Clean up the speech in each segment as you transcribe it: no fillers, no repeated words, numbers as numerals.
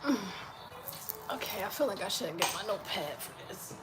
Okay, I feel like I should get my notepad for this.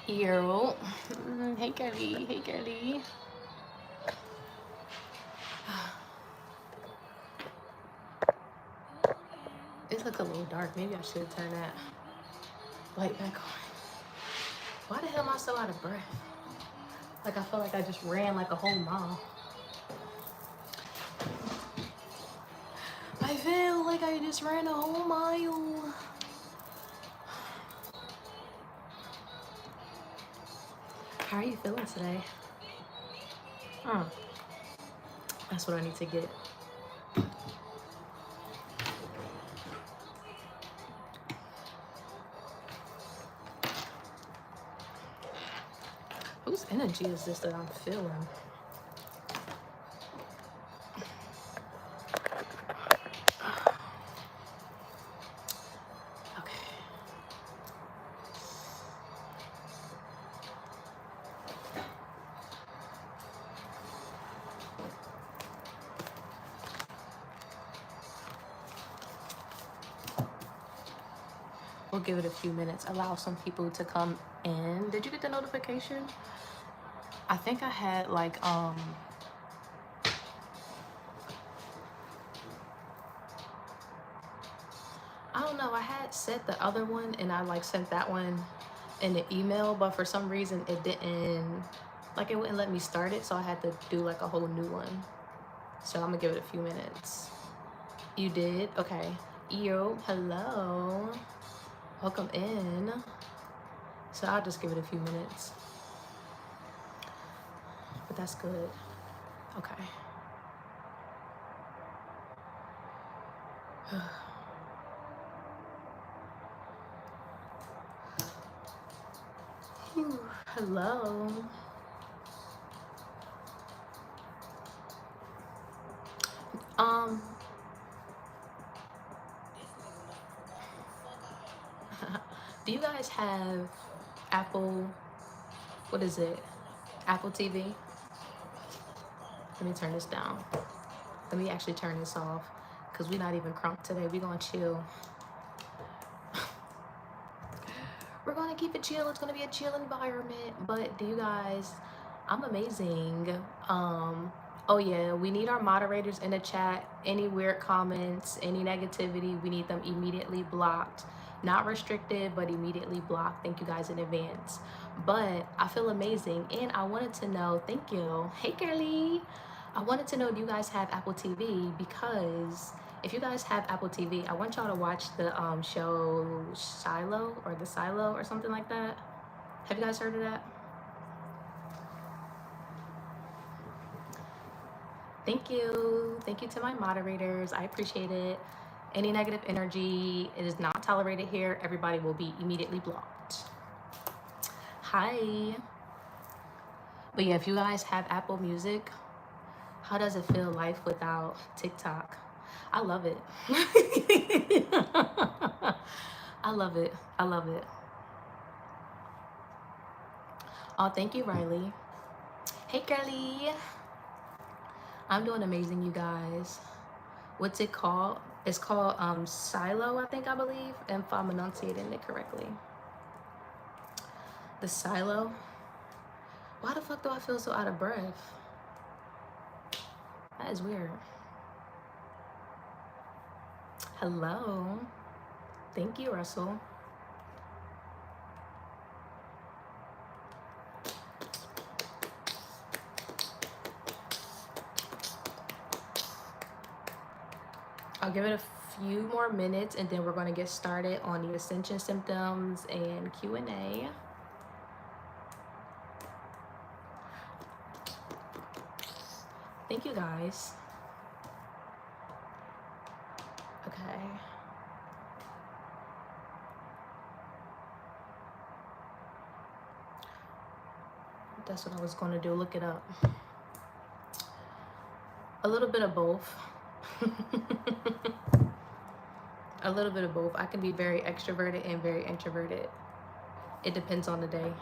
Yo. Hey, girly. Hey, girly. It look a little dark. Maybe I should turn that light back on. Why the hell am I so out of breath? Like I feel like I just ran like a whole mile. I feel like I just ran a whole mile. How are you feeling today? That's what I need to get. Whose energy is this that I'm feeling? Okay. We'll give it a few minutes. Allow some people to come in. Did you get the notification? I think I had like I don't know, I had set the other one and I like sent that one in the email, but for some reason it didn't, like it wouldn't let me start it, so I had to do like a whole new one. So I'm gonna give it a few minutes. You did? Okay. Yo, hello. Welcome in. So I'll just give it a few minutes. But that's good. Okay. Hello. Do you guys have Apple, what is it? Apple TV? Let me turn this down. Let me actually turn this off because we're not even crunk today. We're gonna chill. We're gonna keep it chill. It's gonna be a chill environment. But do you guys, I'm amazing. Oh yeah, we need our moderators in the chat. Any weird comments, any negativity, we need them immediately blocked. Not restricted, but immediately blocked. Thank you guys in advance. But I feel amazing, and I wanted to know, thank you. Hey girly. I wanted to know, do you guys have Apple TV? Because if you guys have Apple TV, I want y'all to watch the show Shiloh or The Silo or something like that. Have you guys heard of that? Thank you. Thank you to my moderators. I appreciate it. Any negative energy, it is not tolerated here. Everybody will be immediately blocked. Hi. But yeah, if you guys have Apple Music, how does it feel life without TikTok? I love it. I love it. I love it. Oh, thank you, Riley. Hey, girly. I'm doing amazing, you guys. What's it called? It's called Silo, I believe, if I'm enunciating it correctly. The Silo. Why the fuck do I feel so out of breath? That is weird. Hello. Thank you, Russell. I'll give it a few more minutes and then we're going to get started on the Ascension symptoms and Q&A. Thank you guys. Okay. That's what I was going to do. Look it up. A little bit of both. A little bit of both. I can be very extroverted and very introverted. It depends on the day.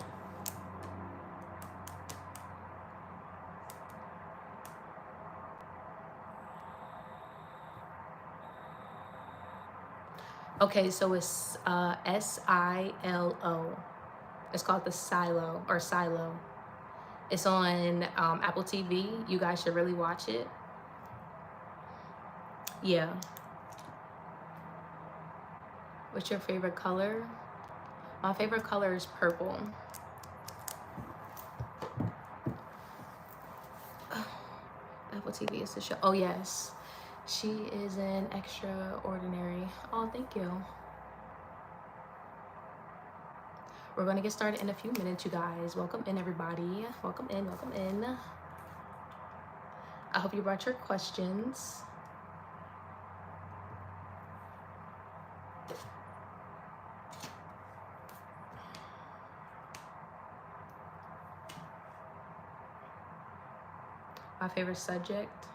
Okay, so it's SILO. It's called the Silo or Silo. It's on Apple TV. You guys should really watch it. Yeah. What's your favorite color? My favorite color is purple. Apple TV is the show. Oh, yes. She is an extraordinary. Oh, thank you. We're going to get started in a few minutes, you guys. Welcome in, everybody. Welcome in, welcome in. I hope you brought your questions. My favorite subject,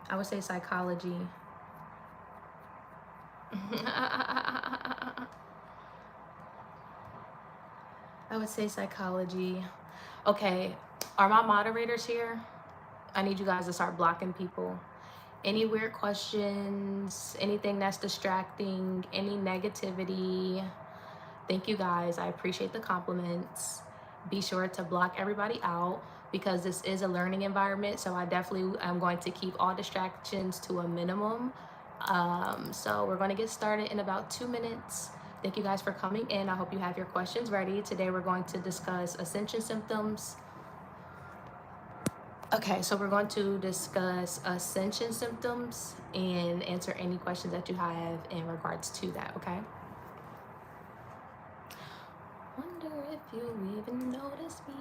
I would say psychology. I would say psychology. Okay, are my moderators here? I need you guys to start blocking people. Any weird questions, anything that's distracting, any negativity. Thank you guys. I appreciate the compliments. Be sure to block everybody out because this is a learning environment. So I definitely am going to keep all distractions to a minimum. So we're going to get started in about 2 minutes. Thank you guys for coming in. I hope you have your questions ready. Today we're going to discuss Ascension symptoms. Okay, so we're going to discuss Ascension symptoms and answer any questions that you have in regards to that, okay? Wonder if you even notice me.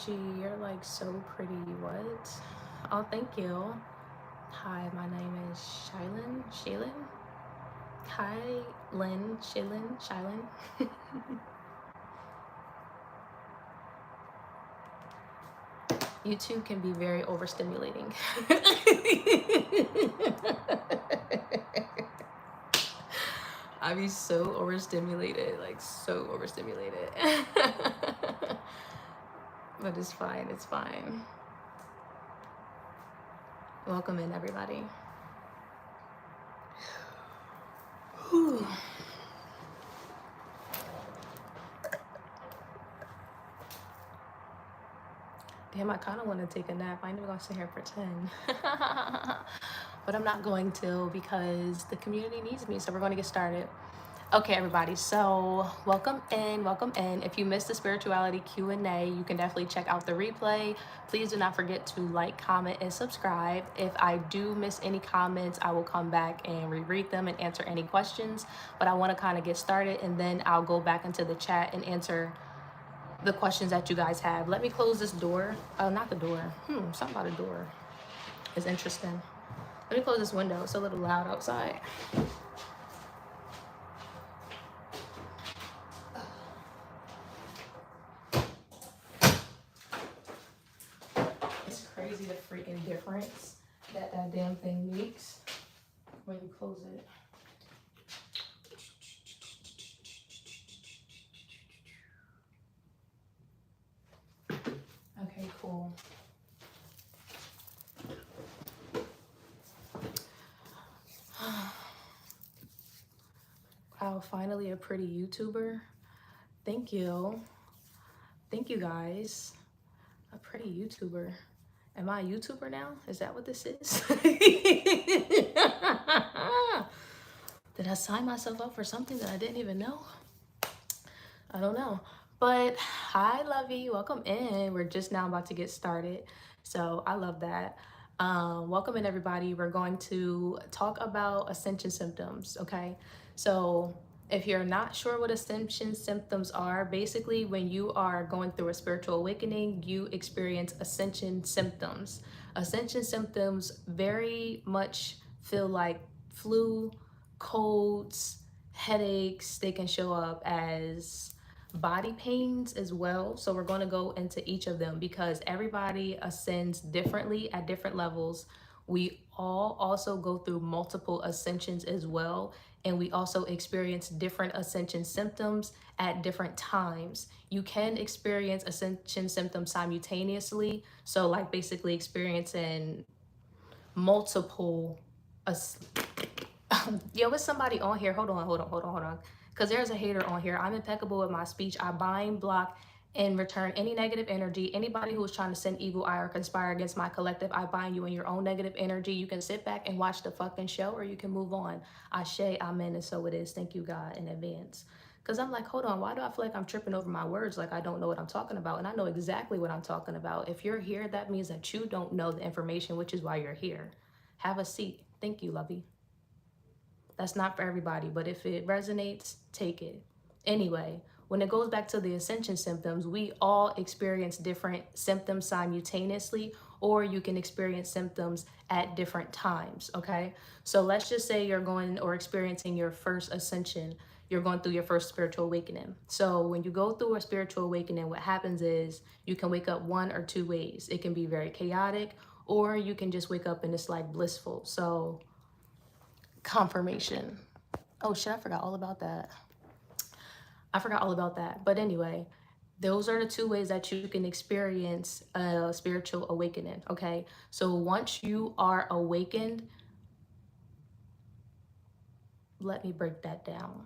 Gee, you're like so pretty. What? Oh, thank you. Hi, my name is Shylin. Hi, Lynn, Shylin. YouTube can be very overstimulating. I be so overstimulated, like so overstimulated. But it's fine, it's fine. Welcome in, everybody. Whew. Damn, I kind of want to take a nap. I ain't even gonna sit here and pretend. But I'm not going to because the community needs me, so we're going to get started. Okay, everybody, so welcome in, welcome in. If you missed the spirituality Q&A, you can definitely check out the replay. Please do not forget to like, comment, and subscribe. If I do miss any comments, I will come back and reread them and answer any questions. But I want to kind of get started, and then I'll go back into the chat and answer the questions that you guys have. Let me close this door. Oh, not the door. Something about a door is interesting. Let me close this window. It's a little loud outside. It's crazy the freaking difference that damn thing makes when you close it. Okay, cool. Wow, finally a pretty YouTuber. Thank you. Thank you guys. A pretty YouTuber. Am I a YouTuber now? Is that what this is? Did I sign myself up for something that I didn't even know? I don't know. But hi, Lovey. Welcome in. We're just now about to get started. So I love that. Welcome in, everybody. We're going to talk about Ascension symptoms, okay? So If you're not sure what ascension symptoms are, basically when you are going through a spiritual awakening, you experience ascension symptoms. Ascension symptoms very much feel like flu, colds, headaches. They can show up as body pains as well. So we're going to go into each of them because everybody ascends differently at different levels. We all also go through multiple ascensions as well. And we also experience different ascension symptoms at different times. You can experience ascension symptoms simultaneously. So like basically experiencing multiple yo, it's somebody on here. Hold on. Because there's a hater on here. I'm impeccable with my speech. I bind, block, and return any negative energy. Anybody who is trying to send evil eye or conspire against my collective, I bind you in your own negative energy. You can sit back and watch the fucking show, or you can move on. Ashe, amen, and so it is. Thank you, God, in advance. Because I'm like, hold on, why do I feel like I'm tripping over my words like I don't know what I'm talking about? And I know exactly what I'm talking about. If you're here, that means that you don't know the information, which is why you're here. Have a seat. Thank you, lovey. That's not for everybody, but if it resonates, take it. Anyway, when it goes back to the ascension symptoms, we all experience different symptoms simultaneously, or you can experience symptoms at different times, okay? So let's just say you're going or experiencing your first ascension, you're going through your first spiritual awakening. So when you go through a spiritual awakening, what happens is you can wake up one or two ways. It can be very chaotic, or you can just wake up and it's like blissful. So confirmation. Oh shit, I forgot all about that. But anyway, those are the two ways that you can experience a spiritual awakening, okay? So once you are awakened, let me break that down.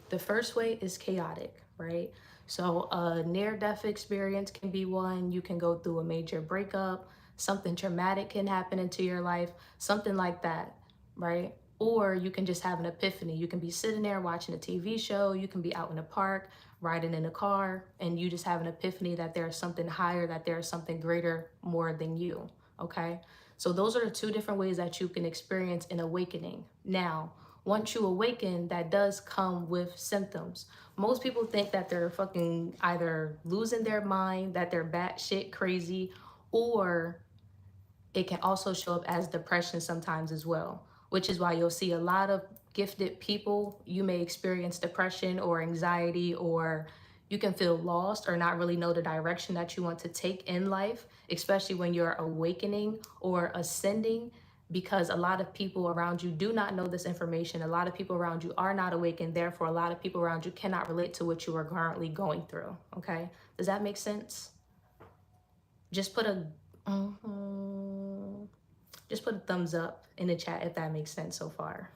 The first way is chaotic, right? So a near-death experience can be one. You can go through a major breakup. Something traumatic can happen into your life, something like that, right? Or you can just have an epiphany. You can be sitting there watching a TV show. You can be out in a park, riding in a car, and you just have an epiphany that there's something higher, that there's something greater, more than you, okay? So those are the two different ways that you can experience an awakening. Now, once you awaken, that does come with symptoms. Most people think that they're fucking either losing their mind, that they're batshit crazy, or it can also show up as depression sometimes as well, which is why you'll see a lot of gifted people. You may experience depression or anxiety, or you can feel lost or not really know the direction that you want to take in life, especially when you're awakening or ascending, because a lot of people around you do not know this information. A lot of people around you are not awakened. Therefore, a lot of people around you cannot relate to what you are currently going through. Okay? Does that make sense? Just put a just put a thumbs up in the chat if that makes sense so far.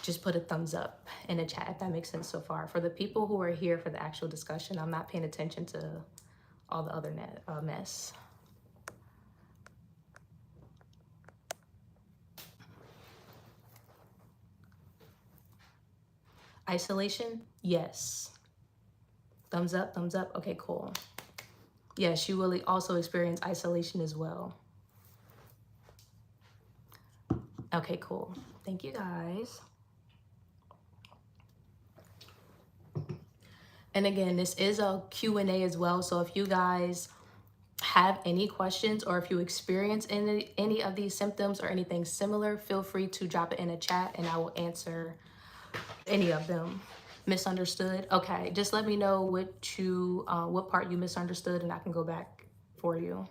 Just put a thumbs up in the chat if that makes sense so far. For the people who are here for the actual discussion, I'm not paying attention to all the other mess. Isolation? Yes. Thumbs up, thumbs up. Okay, cool. Yes, you will also experience isolation as well. Okay, cool. Thank you, guys. And again, this is a Q&A as well. So if you guys have any questions, or if you experience any of these symptoms or anything similar, feel free to drop it in a chat and I will answer any of them. Misunderstood? Okay, just let me know what part you misunderstood and I can go back for you.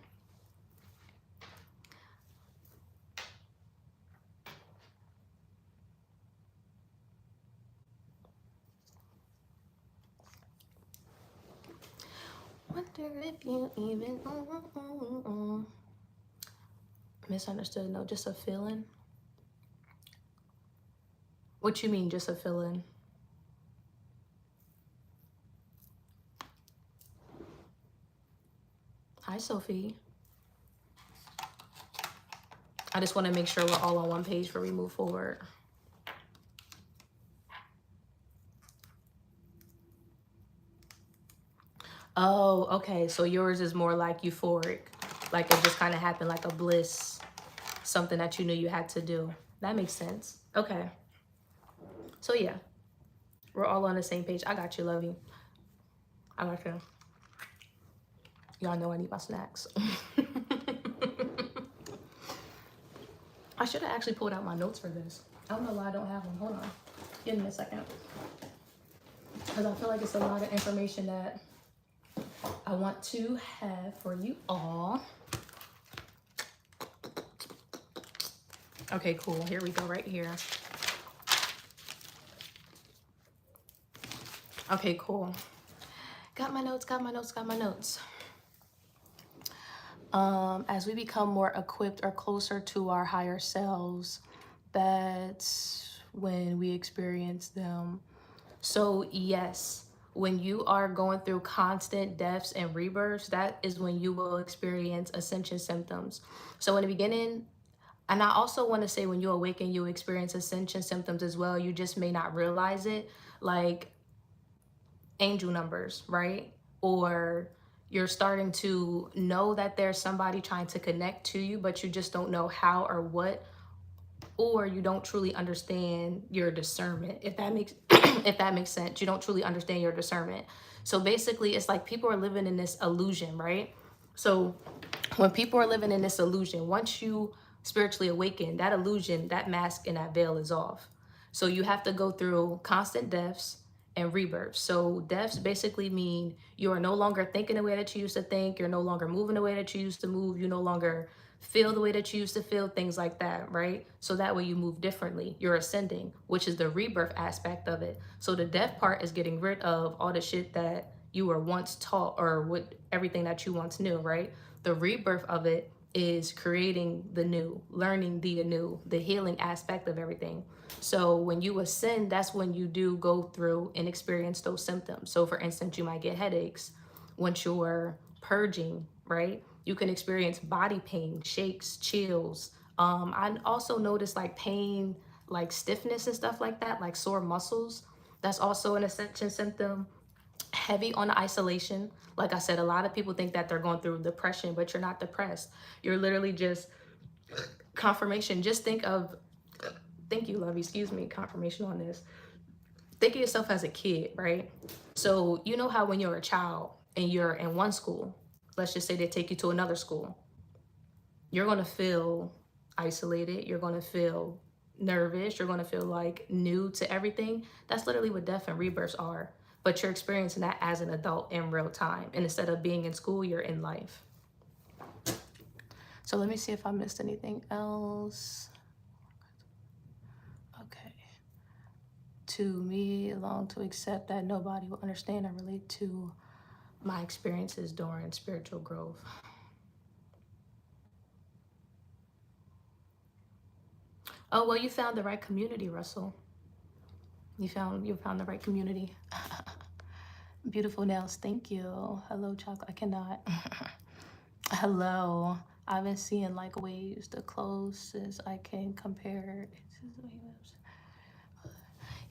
Wonder if you even misunderstood. No, just a feeling. What you mean, just a feeling? Hi, Sophie. I just want to make sure we're all on one page before we move forward. Oh, okay. So yours is more like euphoric. Like it just kind of happened, like a bliss, something that you knew you had to do. That makes sense. Okay. So yeah, we're all on the same page. I got you, lovey. I got you. Y'all know I need my snacks. I should have actually pulled out my notes for this. I don't know why I don't have them. Hold on. Give me a second. Because I feel like it's a lot of information that I want to have for you all. Okay, cool. Here we go right here. Okay, cool. Got my notes, got my notes, got my notes. As we become more equipped or closer to our higher selves, that's when we experience them. So yes, when you are going through constant deaths and rebirths, that is when you will experience ascension symptoms. So in the beginning, and I also want to say when you awaken, you experience ascension symptoms as well. You just may not realize it, like angel numbers, right? Or you're starting to know that there's somebody trying to connect to you, but you just don't know how or what, or you don't truly understand your discernment, if that makes if that makes sense. You don't truly understand your discernment. So basically it's like people are living in this illusion, right? So when people are living in this illusion, once you spiritually awaken, that illusion, that mask and that veil is off. So you have to go through constant deaths and rebirths. So deaths basically mean you are no longer thinking the way that you used to think. You're no longer moving the way that you used to move. You no longer feel the way that you used to feel, things like that, right? So that way you move differently. You're ascending, which is the rebirth aspect of it. So the death part is getting rid of all the shit that you were once taught, or what everything that you once knew, right? The rebirth of it is creating the new, learning the new, the healing aspect of everything. So when you ascend, that's when you do go through and experience those symptoms. So for instance, you might get headaches once you're purging, right? You can experience body pain, shakes, chills. I also noticed like pain, like stiffness and stuff like that, like sore muscles. That's also an ascension symptom. Heavy on isolation. Like I said, a lot of people think that they're going through depression, but you're not depressed. You're literally just confirmation. Just think of, thank you, love, excuse me, confirmation on this. Think of yourself as a kid, right? So you know how when you're a child and you're in one school, let's just say they take you to another school, you're going to feel isolated. You're going to feel nervous. You're going to feel like new to everything. That's literally what death and rebirths are. But you're experiencing that as an adult in real time. And instead of being in school, you're in life. So let me see if I missed anything else. Okay. To me, long to accept that nobody will understand and relate to my experiences during spiritual growth. Oh, well, you found the right community, Russell. You found the right community. Beautiful nails, thank you. Hello, chocolate. I cannot. Hello. I've been seeing like waves. The closest I can compare.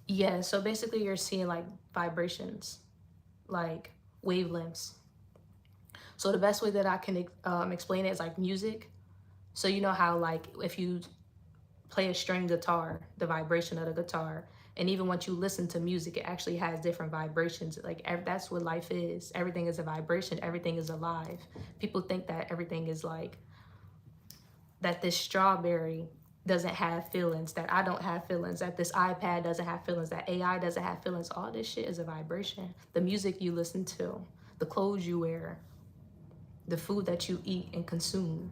Yeah, so basically you're seeing like vibrations, like wavelengths. So the best way that I can explain it is like music. So you know how like if you play a string guitar, the vibration of the guitar, and even once you listen to music, it actually has different vibrations. Like that's what life is. Everything is a vibration. Everything is alive. People think that everything is like, that this strawberry doesn't have feelings, that I don't have feelings, that this iPad doesn't have feelings, that AI doesn't have feelings. All this shit is a vibration. The music you listen to, the clothes you wear, the food that you eat and consume,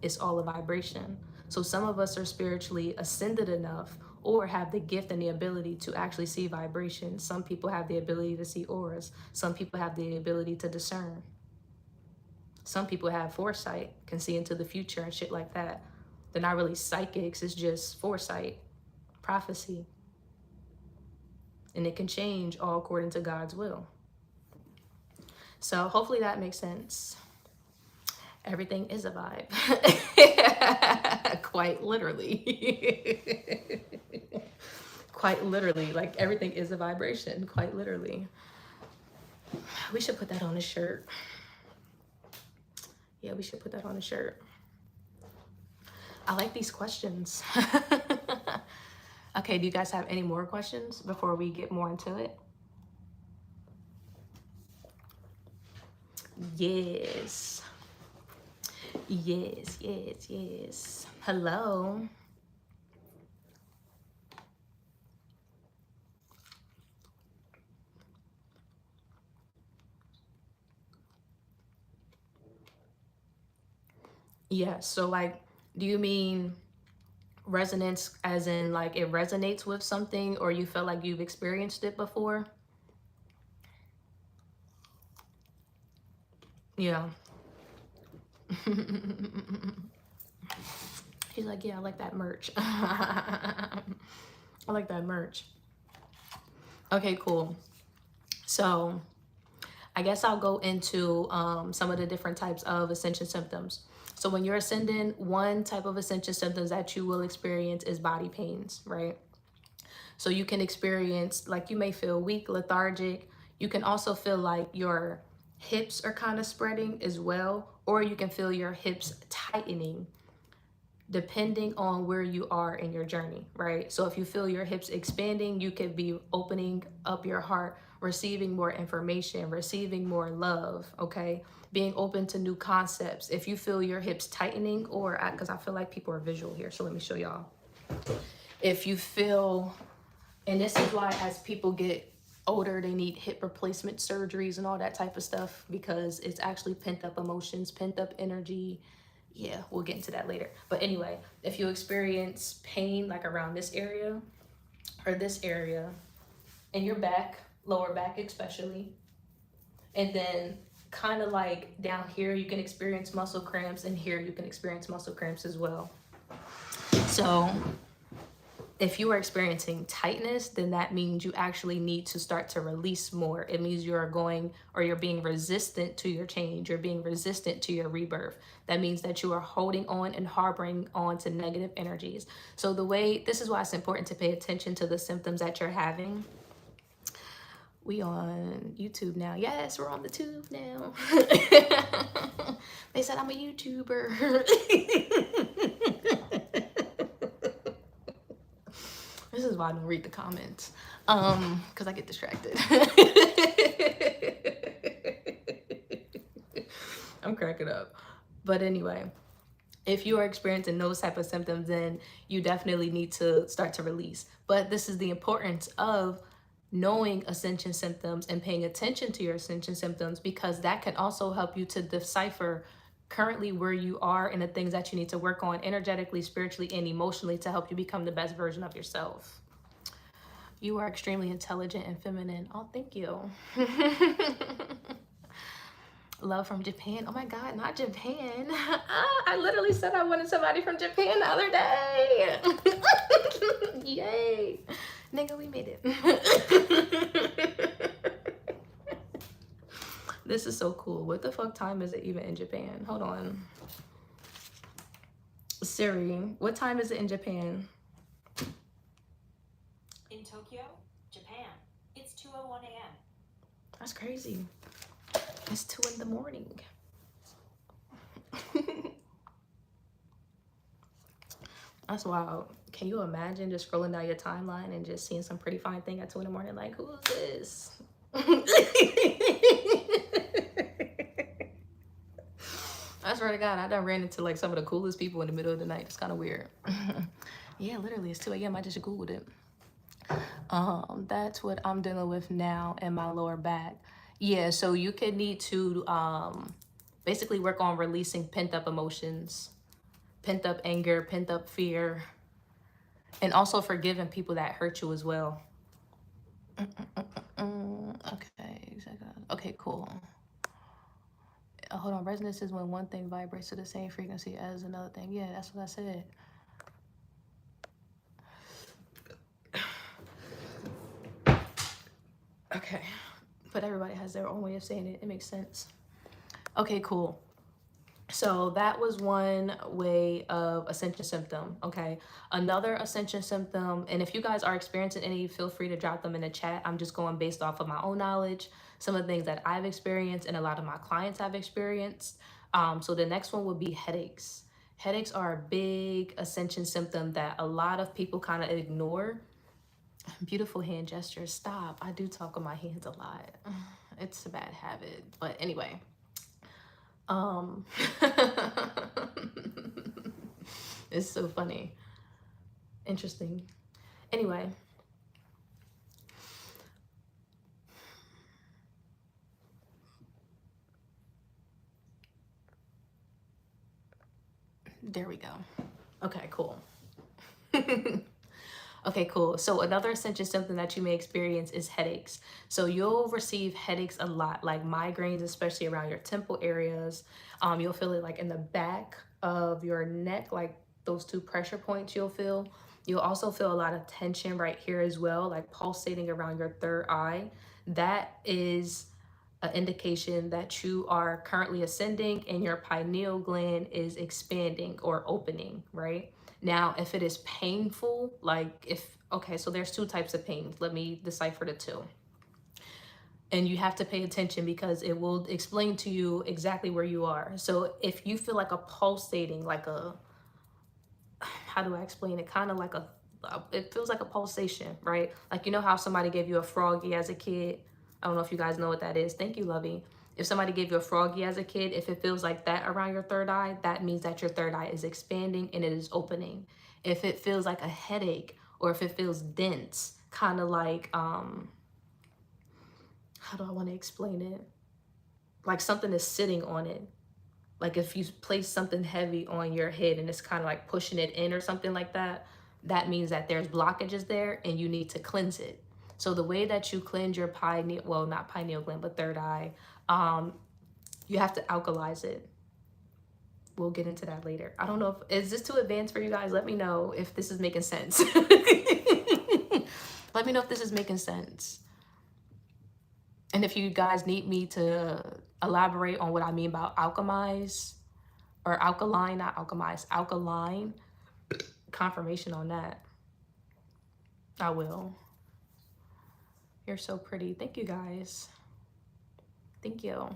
it's all a vibration. So some of us are spiritually ascended enough or have the gift and the ability to actually see vibrations. Some people have the ability to see auras. Some people have the ability to discern. Some people have foresight, can see into the future and shit like that. They're not really psychics, it's just foresight, prophecy. And it can change all according to God's will. So hopefully that makes sense. Everything is a vibe. Quite literally. Quite literally. Like everything is a vibration. Quite literally. We should put that on a shirt. Yeah, we should put that on a shirt. I like these questions. Okay, do you guys have any more questions before we get more into it? Yes. Yes, yes, yes. Hello. Yes. So, like, do you mean resonance as in like it resonates with something or you feel like you've experienced it before? Yeah. He's like, yeah, I like that merch. I like that merch. Okay, cool. So I guess I'll go into some of the different types of ascension symptoms. So when you're ascending, one type of ascension symptoms that you will experience is body pains, right? So you can experience, like, you may feel weak, lethargic. You can also feel like your hips are kind of spreading as well, or you can feel your hips tightening depending on where you are in your journey, right? So if you feel your hips expanding, you could be opening up your heart, receiving more information, receiving more love, okay? Being open to new concepts. If you feel your hips tightening, or because I feel like people are visual here, so let me show y'all. If you feel, and this is why as people get older, they need hip replacement surgeries and all that type of stuff, because it's actually pent up emotions, pent up energy. Yeah, we'll get into that later. But anyway, if you experience pain like around this area or this area, in your back, lower back especially, and then kind of like down here, you can experience muscle cramps, and here you can experience muscle cramps as well. So if you are experiencing tightness, then that means you actually need to start to release more. It means you are going, or you're being resistant to your change. You're being resistant to your rebirth. That means that you are holding on and harboring on to negative energies. So this is why it's important to pay attention to the symptoms that you're having. We on YouTube now. Yes, we're on the tube now. They said I'm a YouTuber. This is why I don't read the comments. Because I get distracted. I'm cracking up. But anyway, if you are experiencing those type of symptoms, then you definitely need to start to release. But this is the importance of knowing ascension symptoms and paying attention to your ascension symptoms, because that can also help you to decipher currently where you are and the things that you need to work on energetically, spiritually, and emotionally to help you become the best version of yourself. You are extremely intelligent and feminine. Oh, thank you. Love from Japan. Oh my God, not Japan. I literally said I wanted somebody from Japan the other day. Yay. Nigga, we made it. This is so cool. What the fuck time is it even in Japan? Hold on. Siri, what time is it in Japan? In Tokyo, Japan, it's 2:01 a.m. That's crazy. It's 2 in the morning. That's wild. Can you imagine just scrolling down your timeline and just seeing some pretty fine thing at 2 in the morning? Like, who is this? I swear to God, I done ran into like some of the coolest people in the middle of the night. It's kind of weird. Yeah, literally, it's 2 a.m. I just Googled it. That's what I'm dealing with now in my lower back. Yeah, so you could need to basically work on releasing pent up emotions, pent up anger, pent up fear, and also forgiving people that hurt you as well. Okay, okay, cool. Hold on, resonance is when one thing vibrates to the same frequency as another thing. Yeah, that's what I said. Okay, but everybody has their own way of saying it. It makes sense. Okay, cool. So that was one way of ascension symptom. Okay, another ascension symptom, and if you guys are experiencing any, feel free to drop them in the chat. I'm just going based off of my own knowledge, some of the things that I've experienced and a lot of my clients have experienced. So the next one would be headaches. Headaches are a big Ascension symptom that a lot of people kind of ignore. Beautiful hand gestures. Stop. I do talk with my hands a lot. It's a bad habit. But anyway, um it's so funny. Interesting. Anyway, there we go. Okay, cool. Okay, cool. So another essential symptom that you may experience is headaches. So you'll receive headaches a lot, like migraines, especially around your temple areas. You'll feel it like in the back of your neck, like those two pressure points you'll feel. You'll also feel a lot of tension right here as well, like pulsating around your third eye. That is an indication that you are currently ascending and your pineal gland is expanding or opening, right? Now, if it is painful, like if, okay, so there's two types of pain. Let me decipher the two. And you have to pay attention because it will explain to you exactly where you are. So if you feel like a pulsating, like a, how do I explain it? Kind of like a, it feels like a pulsation, right? Like, you know how somebody gave you a froggy as a kid? I don't know if you guys know what that is. Thank you, Lovey. If somebody gave you a froggy as a kid, if it feels like that around your third eye, that means that your third eye is expanding and it is opening. If it feels like a headache or if it feels dense, kind of like, how do I want to explain it? Like something is sitting on it. Like if you place something heavy on your head and it's kind of like pushing it in or something like that, that means that there's blockages there and you need to cleanse it. So the way that you cleanse your pineal, well, not pineal gland, but third eye, you have to alkalize it. We'll get into that later. I don't know if, is this too advanced for you guys? Let me know if this is making sense. Let me know if this is making sense. And if you guys need me to elaborate on what I mean about alchemize or alkaline, not alchemize, alkaline, confirmation on that, I will. You're so pretty. Thank you guys. Thank you.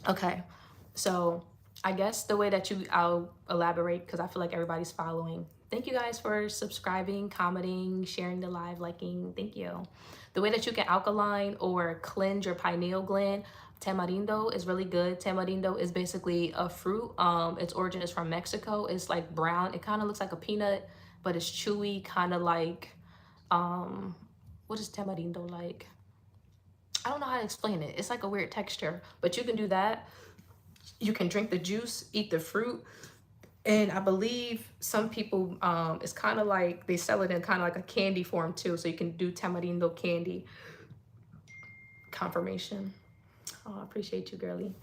Okay, so I guess the way that I'll elaborate, because I feel like everybody's following. Thank you guys for subscribing, commenting, sharing the live, liking. Thank you. The way that you can alkaline or cleanse your pineal gland, tamarindo is really good. Tamarindo is basically a fruit. Its origin is from Mexico. It's like brown. It kind of looks like a peanut, but it's chewy, kind of like, what is tamarindo like? I don't know how to explain it. It's like a weird texture, but you can do that. You can drink the juice, eat the fruit. And I believe some people, it's kind of like, they sell it in kind of like a candy form too. So you can do tamarindo candy. Confirmation. Oh, I appreciate you, girly.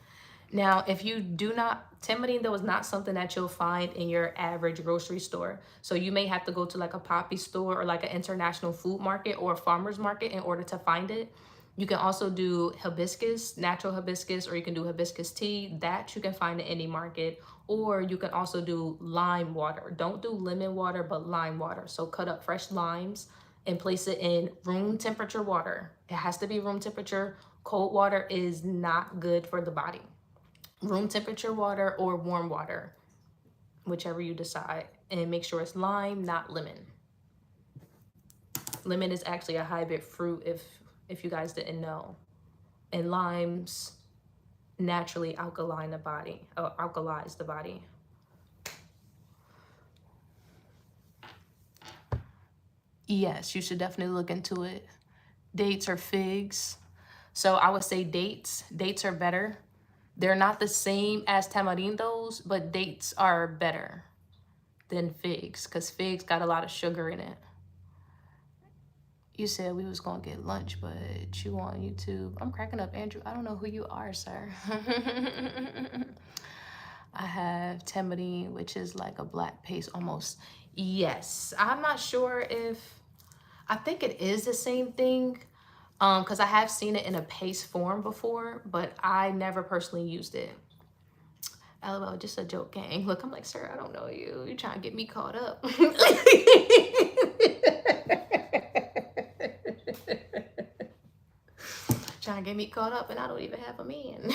Now, if you do not, tamarindo is not something that you'll find in your average grocery store. So you may have to go to like a poppy store or like an international food market or a farmer's market in order to find it. You can also do hibiscus, natural hibiscus, or you can do hibiscus tea. That you can find in any market. Or you can also do lime water. Don't do lemon water, but lime water. So cut up fresh limes and place it in room temperature water. It has to be room temperature. Cold water is not good for the body. Room temperature water or warm water, whichever you decide. And make sure it's lime, not lemon. Lemon is actually a hybrid fruit if you guys didn't know. And limes naturally alkaline the body, or alkalize the body. Yes, you should definitely look into it. Dates or figs. So I would say dates. Dates are better. They're not the same as tamarindos, but dates are better than figs because figs got a lot of sugar in it. You said we was gonna get lunch, but you on YouTube. I'm cracking up, Andrew. I don't know who you are, sir. I have tamarind, which is like a black paste almost. Yes, I'm not sure if, I think it is the same thing. Because I have seen it in a paste form before, but I never personally used it. LOL, just a joke, gang. Look, I'm like, sir, I don't know you. You're trying to get me caught up. Trying to get me caught up and I don't even have a man.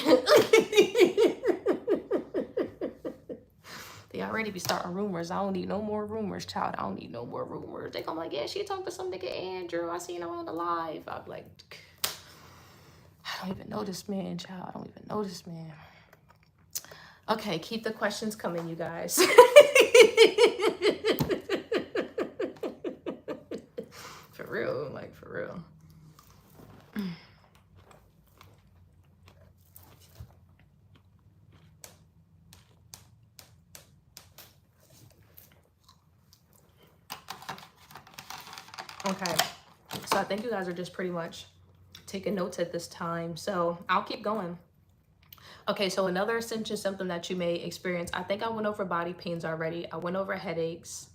They already be starting rumors. I don't need no more rumors, child. I don't need no more rumors. They come like, yeah, she talked to some nigga Andrew. I seen her on the live. I'm like, I don't even know this man, child. I don't even know this man. Okay, keep the questions coming, you guys. For real, like for real. Okay, so I think you guys are just pretty much taking notes at this time. So I'll keep going. Okay, so another Ascension symptom that you may experience, I think I went over body pains already. I went over headaches.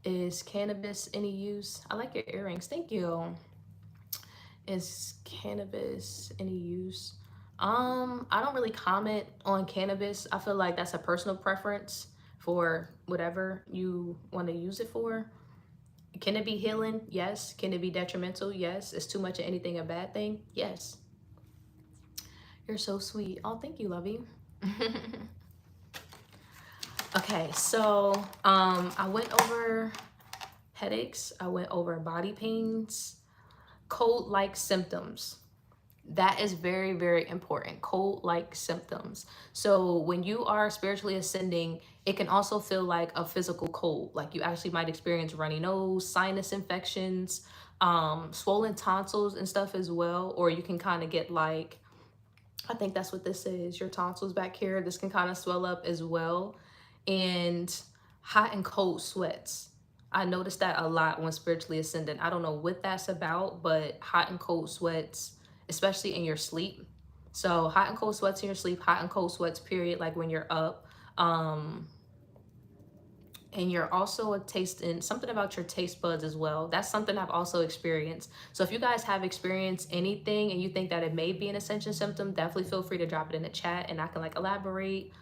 Is cannabis any use? I like your earrings. Thank you. Is cannabis any use? I don't really comment on cannabis. I feel like that's a personal preference for whatever you want to use it for. Can it be healing? Yes. Can it be detrimental? Yes. Is too much of anything a bad thing? Yes. You're so sweet. Oh, thank you, lovey. Okay, so I went over headaches. I went over body pains, cold-like symptoms. That is very, very important. Cold-like symptoms. So when you are spiritually ascending, it can also feel like a physical cold. Like you actually might experience runny nose, sinus infections, swollen tonsils and stuff as well. Or you can kind of get like, I think that's what this is, your tonsils back here. This can kind of swell up as well. And hot and cold sweats. I noticed that a lot when spiritually ascending. I don't know what that's about, but hot and cold sweats, especially in your sleep. So hot and cold sweats in your sleep, hot and cold sweats, period, like when you're up. And you're also tasting something about your taste buds as well. That's something I've also experienced. So if you guys have experienced anything and you think that it may be an Ascension symptom, definitely feel free to drop it in the chat and I can like elaborate.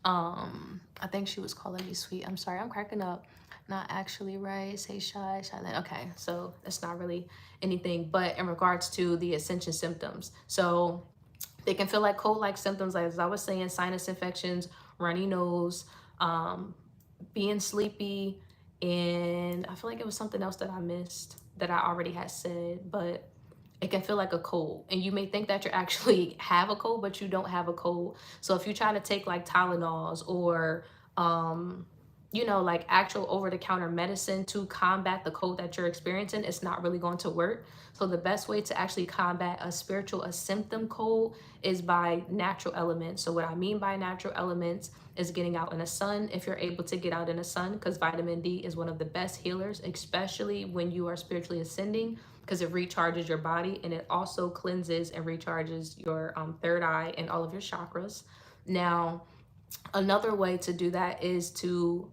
I think she was calling me sweet. I'm sorry, I'm cracking up. Not actually, right? Say shy, shy. Okay, so that's not really anything, but in regards to the Ascension symptoms. So they can feel like cold-like symptoms, like as I was saying, sinus infections, runny nose, being sleepy, and I feel like it was something else that I missed that I already had said, but it can feel like a cold. And you may think that you actually have a cold, but you don't have a cold. So if you try to take like Tylenols or, you know, like actual over-the-counter medicine to combat the cold that you're experiencing, it's not really going to work. So the best way to actually combat a symptom cold is by natural elements. So what I mean by natural elements is getting out in the sun if you're able to get out in the sun, because vitamin D is one of the best healers, especially when you are spiritually ascending, because it recharges your body and it also cleanses and recharges your third eye and all of your chakras. Now, another way to do that is to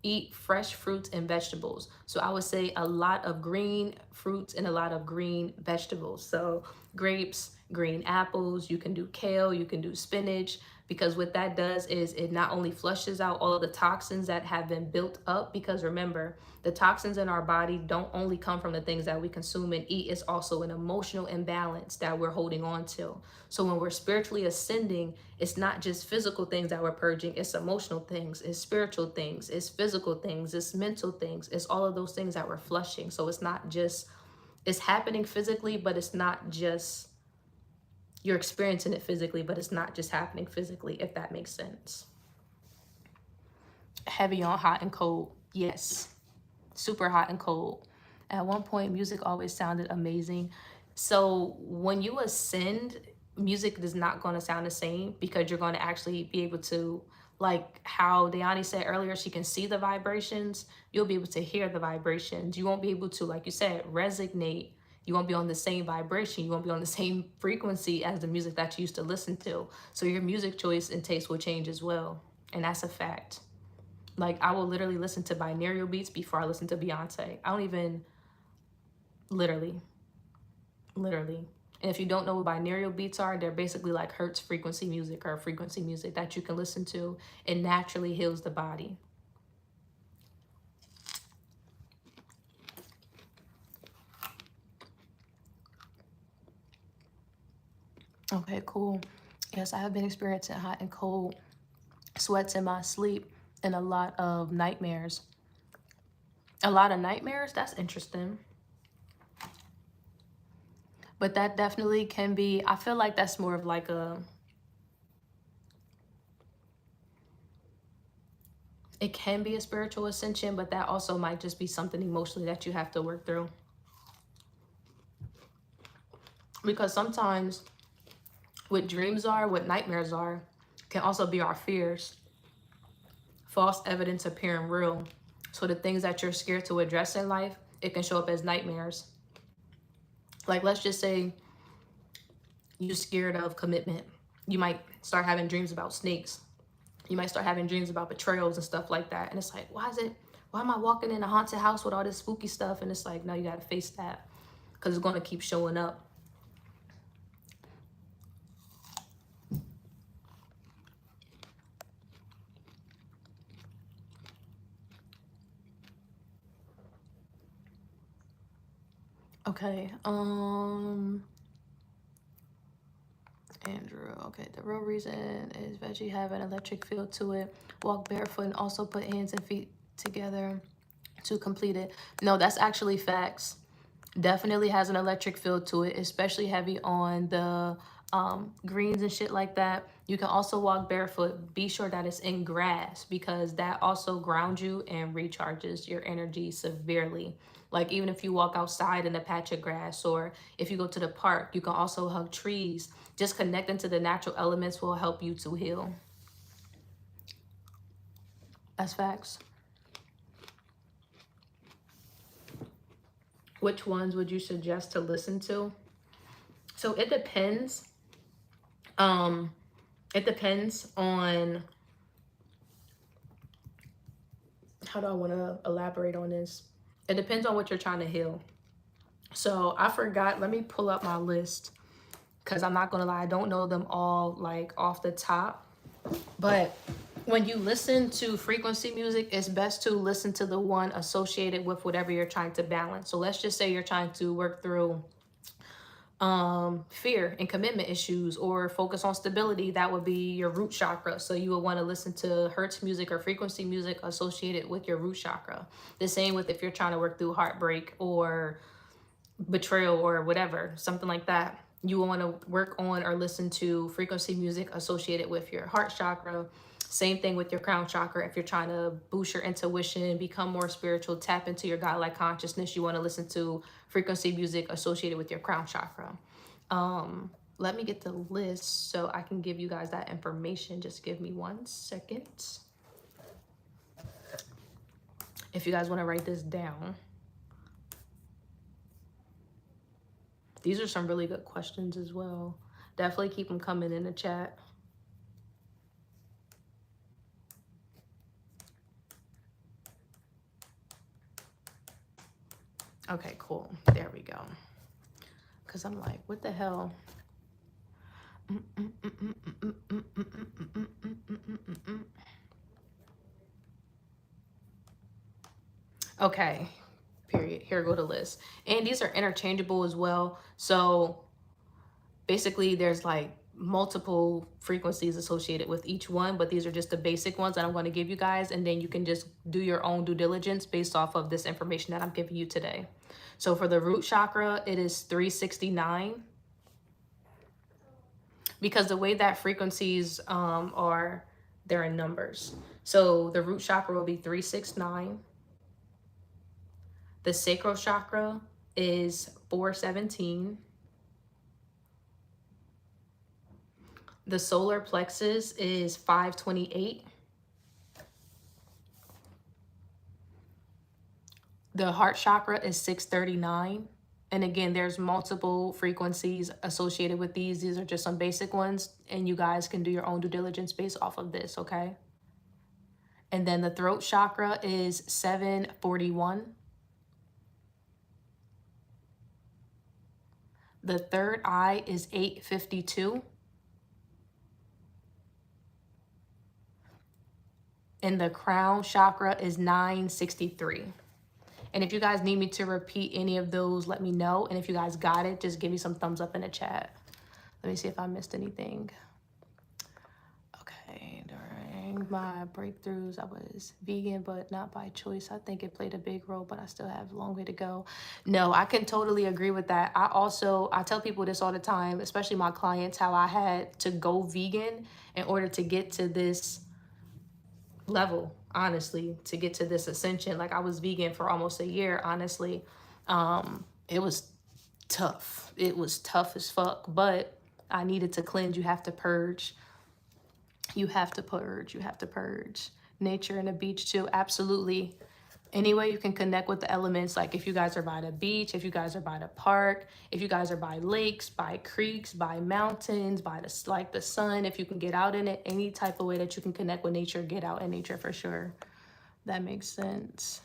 eat fresh fruits and vegetables. So I would say a lot of green fruits and a lot of green vegetables. So grapes, green apples, you can do kale, you can do spinach, because what that does is it not only flushes out all of the toxins that have been built up, because remember, the toxins in our body don't only come from the things that we consume and eat, it's also an emotional imbalance that we're holding on to. So when we're spiritually ascending, it's not just physical things that we're purging, it's emotional things, it's spiritual things, it's physical things, it's mental things, it's all of those things that we're flushing. So it's not just, it's happening physically, but it's not just, you're experiencing it physically, but it's not just happening physically, if that makes sense. Heavy on hot and cold, yes. Super hot and cold. At one point, music always sounded amazing. So when you ascend, music is not going to sound the same, because you're going to actually be able to, like how Dayani said earlier, she can see the vibrations. You'll be able to hear the vibrations. You won't be able to, like you said, resonate. You won't be on the same vibration. You won't be on the same frequency as the music that you used to listen to. So your music choice and taste will change as well. And that's a fact. Like I will literally listen to binaural beats before I listen to Beyonce. I don't even, literally. And if you don't know what binaural beats are, they're basically like Hertz frequency music or frequency music that you can listen to. It naturally heals the body. Okay, cool. Yes, I have been experiencing hot and cold sweats in my sleep and a lot of nightmares. A lot of nightmares? That's interesting. But that definitely can be, I feel like that's more of like it can be a spiritual ascension, but that also might just be something emotionally that you have to work through. Because sometimes what dreams are, what nightmares are, can also be our fears. False evidence appearing real. So the things that you're scared to address in life, it can show up as nightmares. Like, let's just say you're scared of commitment. You might start having dreams about snakes. You might start having dreams about betrayals and stuff like that. And it's like, why am I walking in a haunted house with all this spooky stuff? And it's like, no, you got to face that because it's going to keep showing up. Okay. Andrew, okay, the real reason is veggie have an electric feel to it. Walk barefoot and also put hands and feet together to complete it. No, that's actually facts. Definitely has an electric feel to it, especially heavy on the greens and shit like that. You can also walk barefoot. Be sure that it's in grass because that also grounds you and recharges your energy severely. Like even if you walk outside in a patch of grass or if you go to the park, you can also hug trees. Just connecting to the natural elements will help you to heal. That's facts. Which ones would you suggest to listen to? So it depends. Um, it depends on how do I want to elaborate on this? It depends on what you're trying to heal. So I forgot, let me pull up my list because I'm not gonna lie, I don't know them all like off the top. But when you listen to frequency music, it's best to listen to the one associated with whatever you're trying to balance. So let's just say you're trying to work through fear and commitment issues or focus on stability. That would be your root chakra. So you would want to listen to hertz music or frequency music associated with your root chakra. The same with if you're trying to work through heartbreak or betrayal or whatever, something like that. You will want to work on or listen to frequency music associated with your heart chakra. Same thing with your crown chakra. If you're trying to boost your intuition, become more spiritual, tap into your godlike consciousness, you want to listen to frequency music associated with your crown chakra. Let me get the list so I can give you guys that information. Just give me 1 second. If you guys want to write this down. These are some really good questions as well. Definitely keep them coming in the chat. Okay, cool. There we go. Because I'm like, what the hell? Okay, period. Here go the list. And these are interchangeable as well. So basically there's like multiple frequencies associated with each one, but these are just the basic ones that I'm going to give you guys, and then you can just do your own due diligence based off of this information that I'm giving you today. So for the root chakra, it is 369, because the way that frequencies are, they're in numbers. So the root chakra will be 369. The sacral chakra is 417. The solar plexus is 528. The heart chakra is 639. And again, there's multiple frequencies associated with these. These are just some basic ones, and you guys can do your own due diligence based off of this, okay? And then the throat chakra is 741. The third eye is 852. And the crown chakra is 963. And if you guys need me to repeat any of those, let me know. And if you guys got it, just give me some thumbs up in the chat. Let me see if I missed anything. Okay, during my breakthroughs, I was vegan, but not by choice. I think it played a big role, but I still have a long way to go. No, I can totally agree with that. I tell people this all the time, especially my clients, how I had to go vegan in order to get to this level, honestly, to get to this ascension. Like, I was vegan for almost a year, honestly. It was tough. It was tough as fuck, but I needed to cleanse. You have to purge. You have to purge. You have to purge. Nature and the beach too. Absolutely. Any way you can connect with the elements, like if you guys are by the beach, if you guys are by the park, if you guys are by lakes, by creeks, by mountains, by the sun, if you can get out in it, any type of way that you can connect with nature, get out in nature for sure. That makes sense.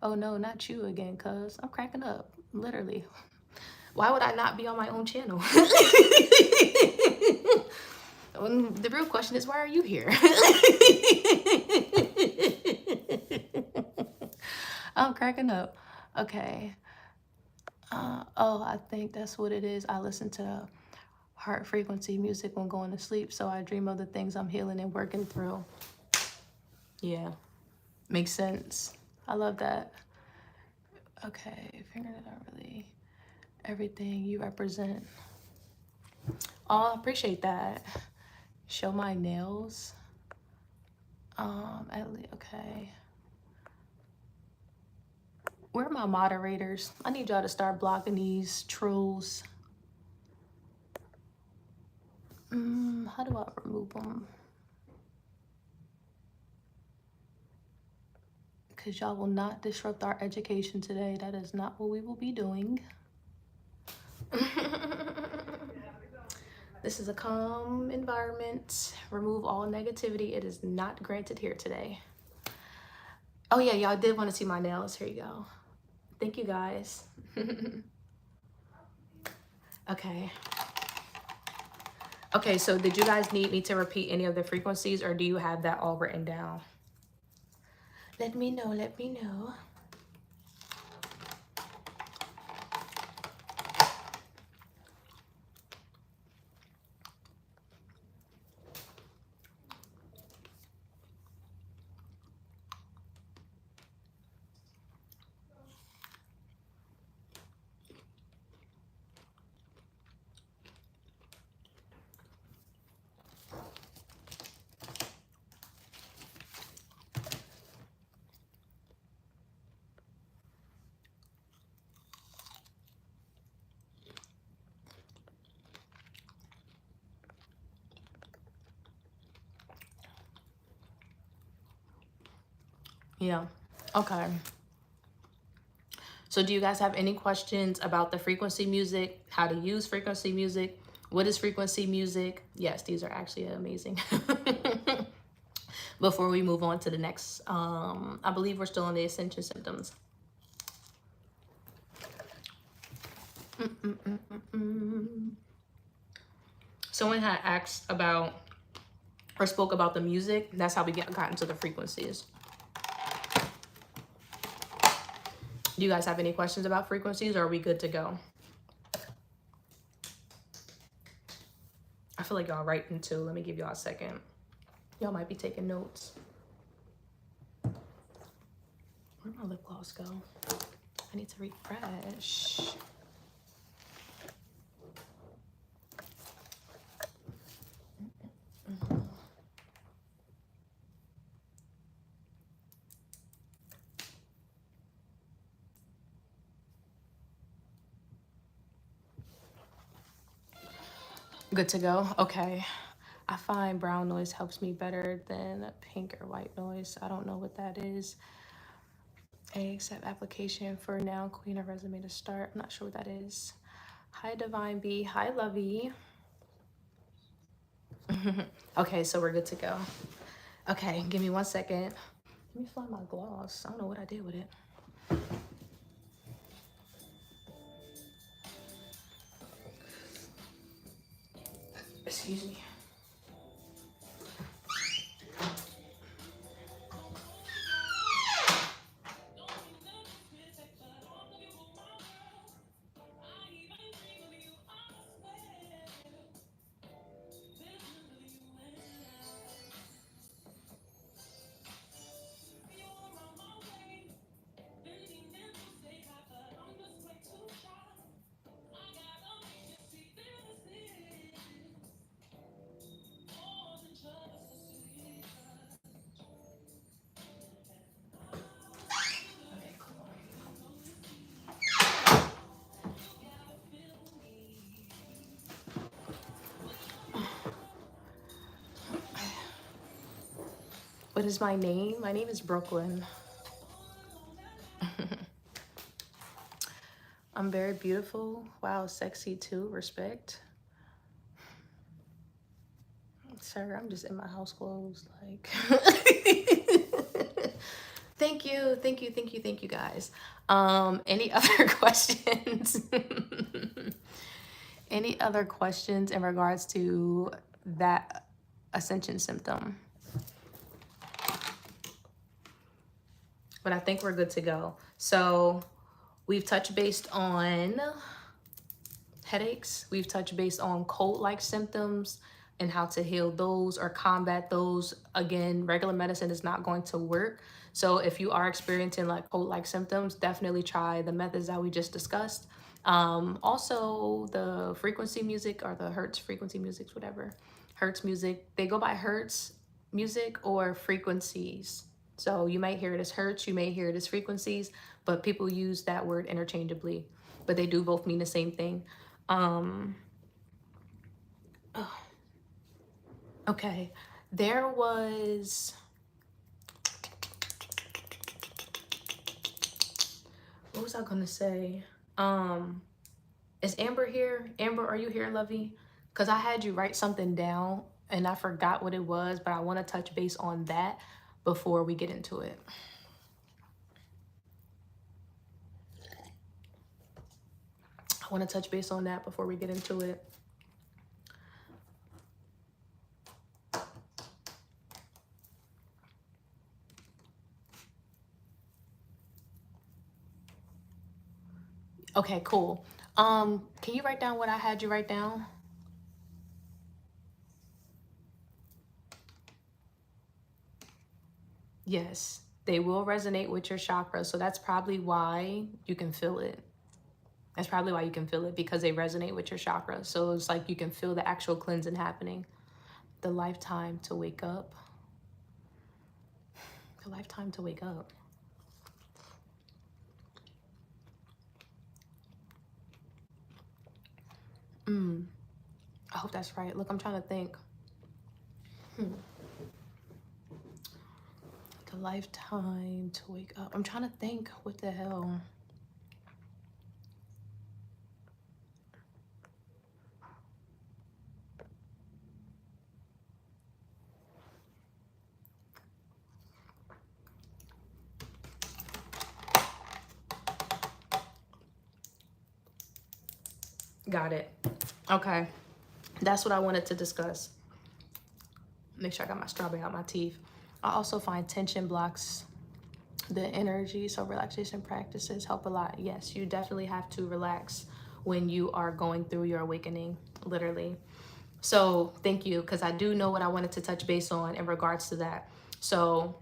Oh no, not you again, cuz I'm cracking up. Literally. Why would I not be on my own channel? The real question is, why are you here? I'm cracking up. Okay. Oh, I think that's what it is. I listen to heart frequency music when going to sleep, so I dream of the things I'm healing and working through. Yeah, makes sense. I love that. Okay, finger that are really everything you represent. Oh, I appreciate that. Show my nails. Okay. Where are my moderators? I need y'all to start blocking these trolls. How do I remove them? Because y'all will not disrupt our education today. That is not what we will be doing. This is a calm environment. Remove all negativity. It is not granted here today. Oh yeah, y'all did want to see my nails. Here you go. Thank you guys. Okay. Okay, so did you guys need me to repeat any of the frequencies, or do you have that all written down? Let me know, let me know. Yeah, okay. So do you guys have any questions about the frequency music, how to use frequency music? What is frequency music? Yes, these are actually amazing. Before we move on to the next, I believe we're still on the Ascension symptoms. Someone had asked about or spoke about the music. That's how we got into the frequencies. Do you guys have any questions about frequencies, or are we good to go? I feel like y'all writing too. Let me give y'all a second. Y'all might be taking notes. Where'd my lip gloss go? I need to refresh. Good to go? Okay. I find brown noise helps me better than pink or white noise. I don't know what that is. A accept application for now. Queen of resume to start. I'm not sure what that is. Hi, Divine B. Hi, Lovey. Okay, so we're good to go. Okay, give me 1 second. Let me find my gloss. I don't know what I did with it. Excuse me. What is my name? My name is Brooklyn. I'm very beautiful. Wow, sexy too. Respect. Sir, I'm just in my house clothes. Like, thank you, thank you, thank you, thank you, guys. Any other questions? Any other questions in regards to that ascension symptom? But I think we're good to go. So we've touched based on headaches. We've touched base on cold-like symptoms and how to heal those or combat those. Again, regular medicine is not going to work. So if you are experiencing like cold-like symptoms, definitely try the methods that we just discussed. Also, the frequency music or the Hertz frequency music, whatever. Hertz music, they go by Hertz music or frequencies. So you might hear it as Hertz, you may hear it as frequencies, but people use that word interchangeably, but they do both mean the same thing. Oh, okay. There was, what was I gonna say? Is Amber here? Amber, are you here, lovey? Because I had you write something down and I forgot what it was, but I want to touch base on that before we get into it. I want to touch base on that before we get into it. Okay, cool. Can you write down what I had you write down? Yes, they will resonate with your chakra. So that's probably why you can feel it. That's probably why you can feel it, because they resonate with your chakra. So it's like you can feel the actual cleansing happening. The lifetime to wake up. The lifetime to wake up. I hope that's right. Look, I'm trying to think. The lifetime to wake up. I'm trying to think. What the hell? Got it. Okay. That's what I wanted to discuss. Make sure I got my strawberry out my teeth. I also find tension blocks the energy, so relaxation practices help a lot. Yes, you definitely have to relax when you are going through your awakening, literally. So thank you, because I do know what I wanted to touch base on in regards to that. So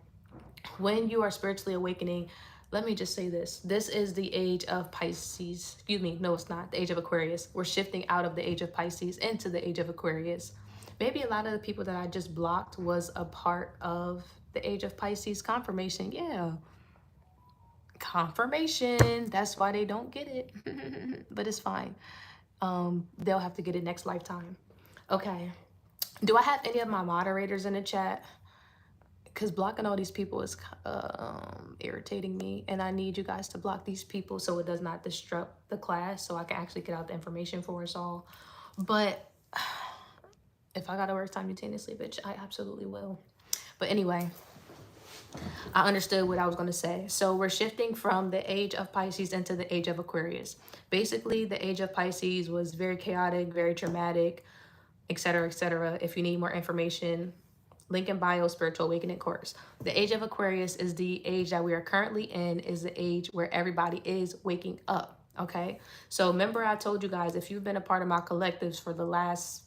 when you are spiritually awakening, let me just say this is the age of Pisces. Excuse me, no, it's not the age of Aquarius. We're shifting out of the age of Pisces into the age of Aquarius. Maybe a lot of the people that I just blocked was a part of the age of Pisces. Confirmation. Yeah, confirmation. That's why they don't get it. But it's fine. They'll have to get it next lifetime. Okay, do I have any of my moderators in the chat? Because blocking all these people is irritating me, and I need you guys to block these people so it does not disrupt the class, so I can actually get out the information for us all. But if I gotta work simultaneously, bitch, I absolutely will. But anyway, I understood what I was going to say. So we're shifting from the age of Pisces into the age of Aquarius. Basically, the age of Pisces was very chaotic, very traumatic, etc., etc. If you need more information, link in bio, spiritual awakening course. The age of Aquarius is the age that we are currently in, is the age where everybody is waking up. Okay, so remember I told you guys, if you've been a part of my collectives for the last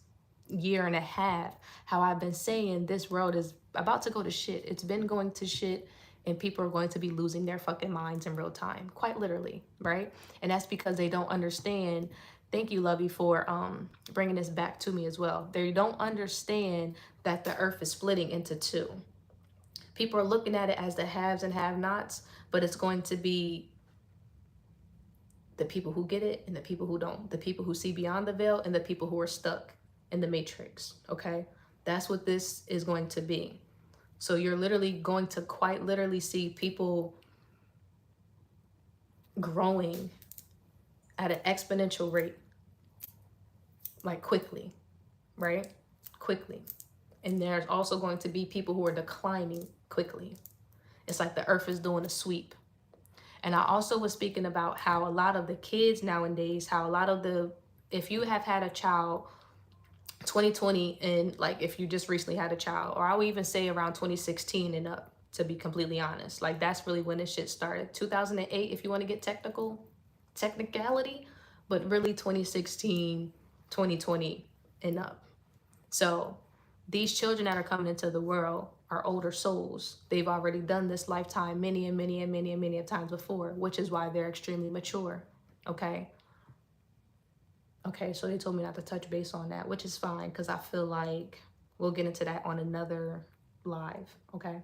year and a half, how I've been saying this world is about to go to shit. It's been going to shit, and people are going to be losing their fucking minds in real time, quite literally, right? And that's because they don't understand. Thank you, Lovey, for bringing this back to me as well. They don't understand that the earth is splitting into two. People are looking at it as the haves and have-nots, but it's going to be the people who get it and the people who don't, the people who see beyond the veil and the people who are stuck in the matrix. Okay, that's what this is going to be. So you're literally going to quite literally see people growing at an exponential rate, like quickly, right? Quickly. And there's also going to be people who are declining quickly. It's like the earth is doing a sweep. And I also was speaking about how a lot of the kids nowadays, how a lot of the, if you have had a child 2020, and like if you just recently had a child, or I would even say around 2016 and up, to be completely honest, like that's really when this shit started. 2008, if you want to get technicality, but really 2016, 2020 and up. So these children that are coming into the world are older souls. They've already done this lifetime many and many and many and many times before, which is why they're extremely mature. Okay. Okay, so they told me not to touch base on that, which is fine because I feel like we'll get into that on another live. Okay.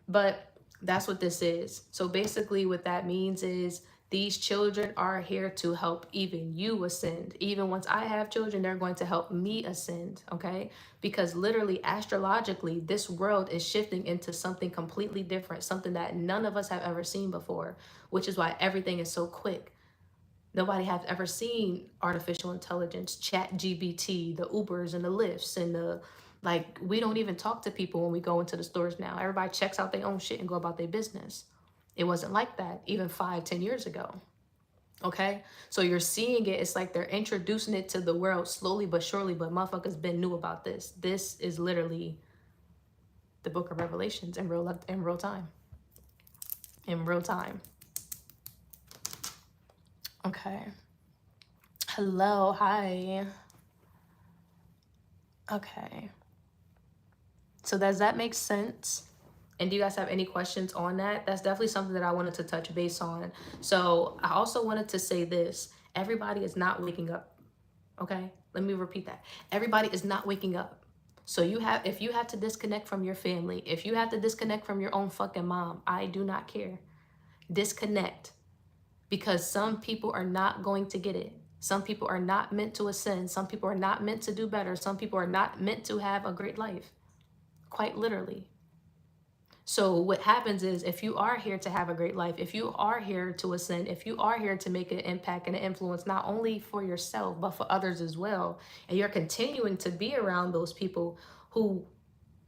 But that's what this is. So basically, what that means is these children are here to help even you ascend. Even once I have children, they're going to help me ascend. Okay. Because literally, astrologically, this world is shifting into something completely different, something that none of us have ever seen before, which is why everything is so quick. Nobody has ever seen artificial intelligence, chat GBT, the Ubers and the Lyfts and the, like, we don't even talk to people when we go into the stores now. Everybody checks out their own shit and go about their business. It wasn't like that even 5-10 years ago. Okay. So you're seeing it. It's like they're introducing it to the world slowly but surely, but motherfuckers been new about this. This is literally the book of Revelations in real time. In real time. Okay. Hello. Hi. Okay. So does that make sense? And do you guys have any questions on that? That's definitely something that I wanted to touch base on. So I also wanted to say this. Everybody is not waking up. Okay? Let me repeat that. Everybody is not waking up. So if you have to disconnect from your family, if you have to disconnect from your own fucking mom, I do not care. Disconnect. Because some people are not going to get it. Some people are not meant to ascend. Some people are not meant to do better. Some people are not meant to have a great life. Quite literally. So what happens is, if you are here to have a great life, if you are here to ascend, if you are here to make an impact and an influence, not only for yourself, but for others as well, and you're continuing to be around those people who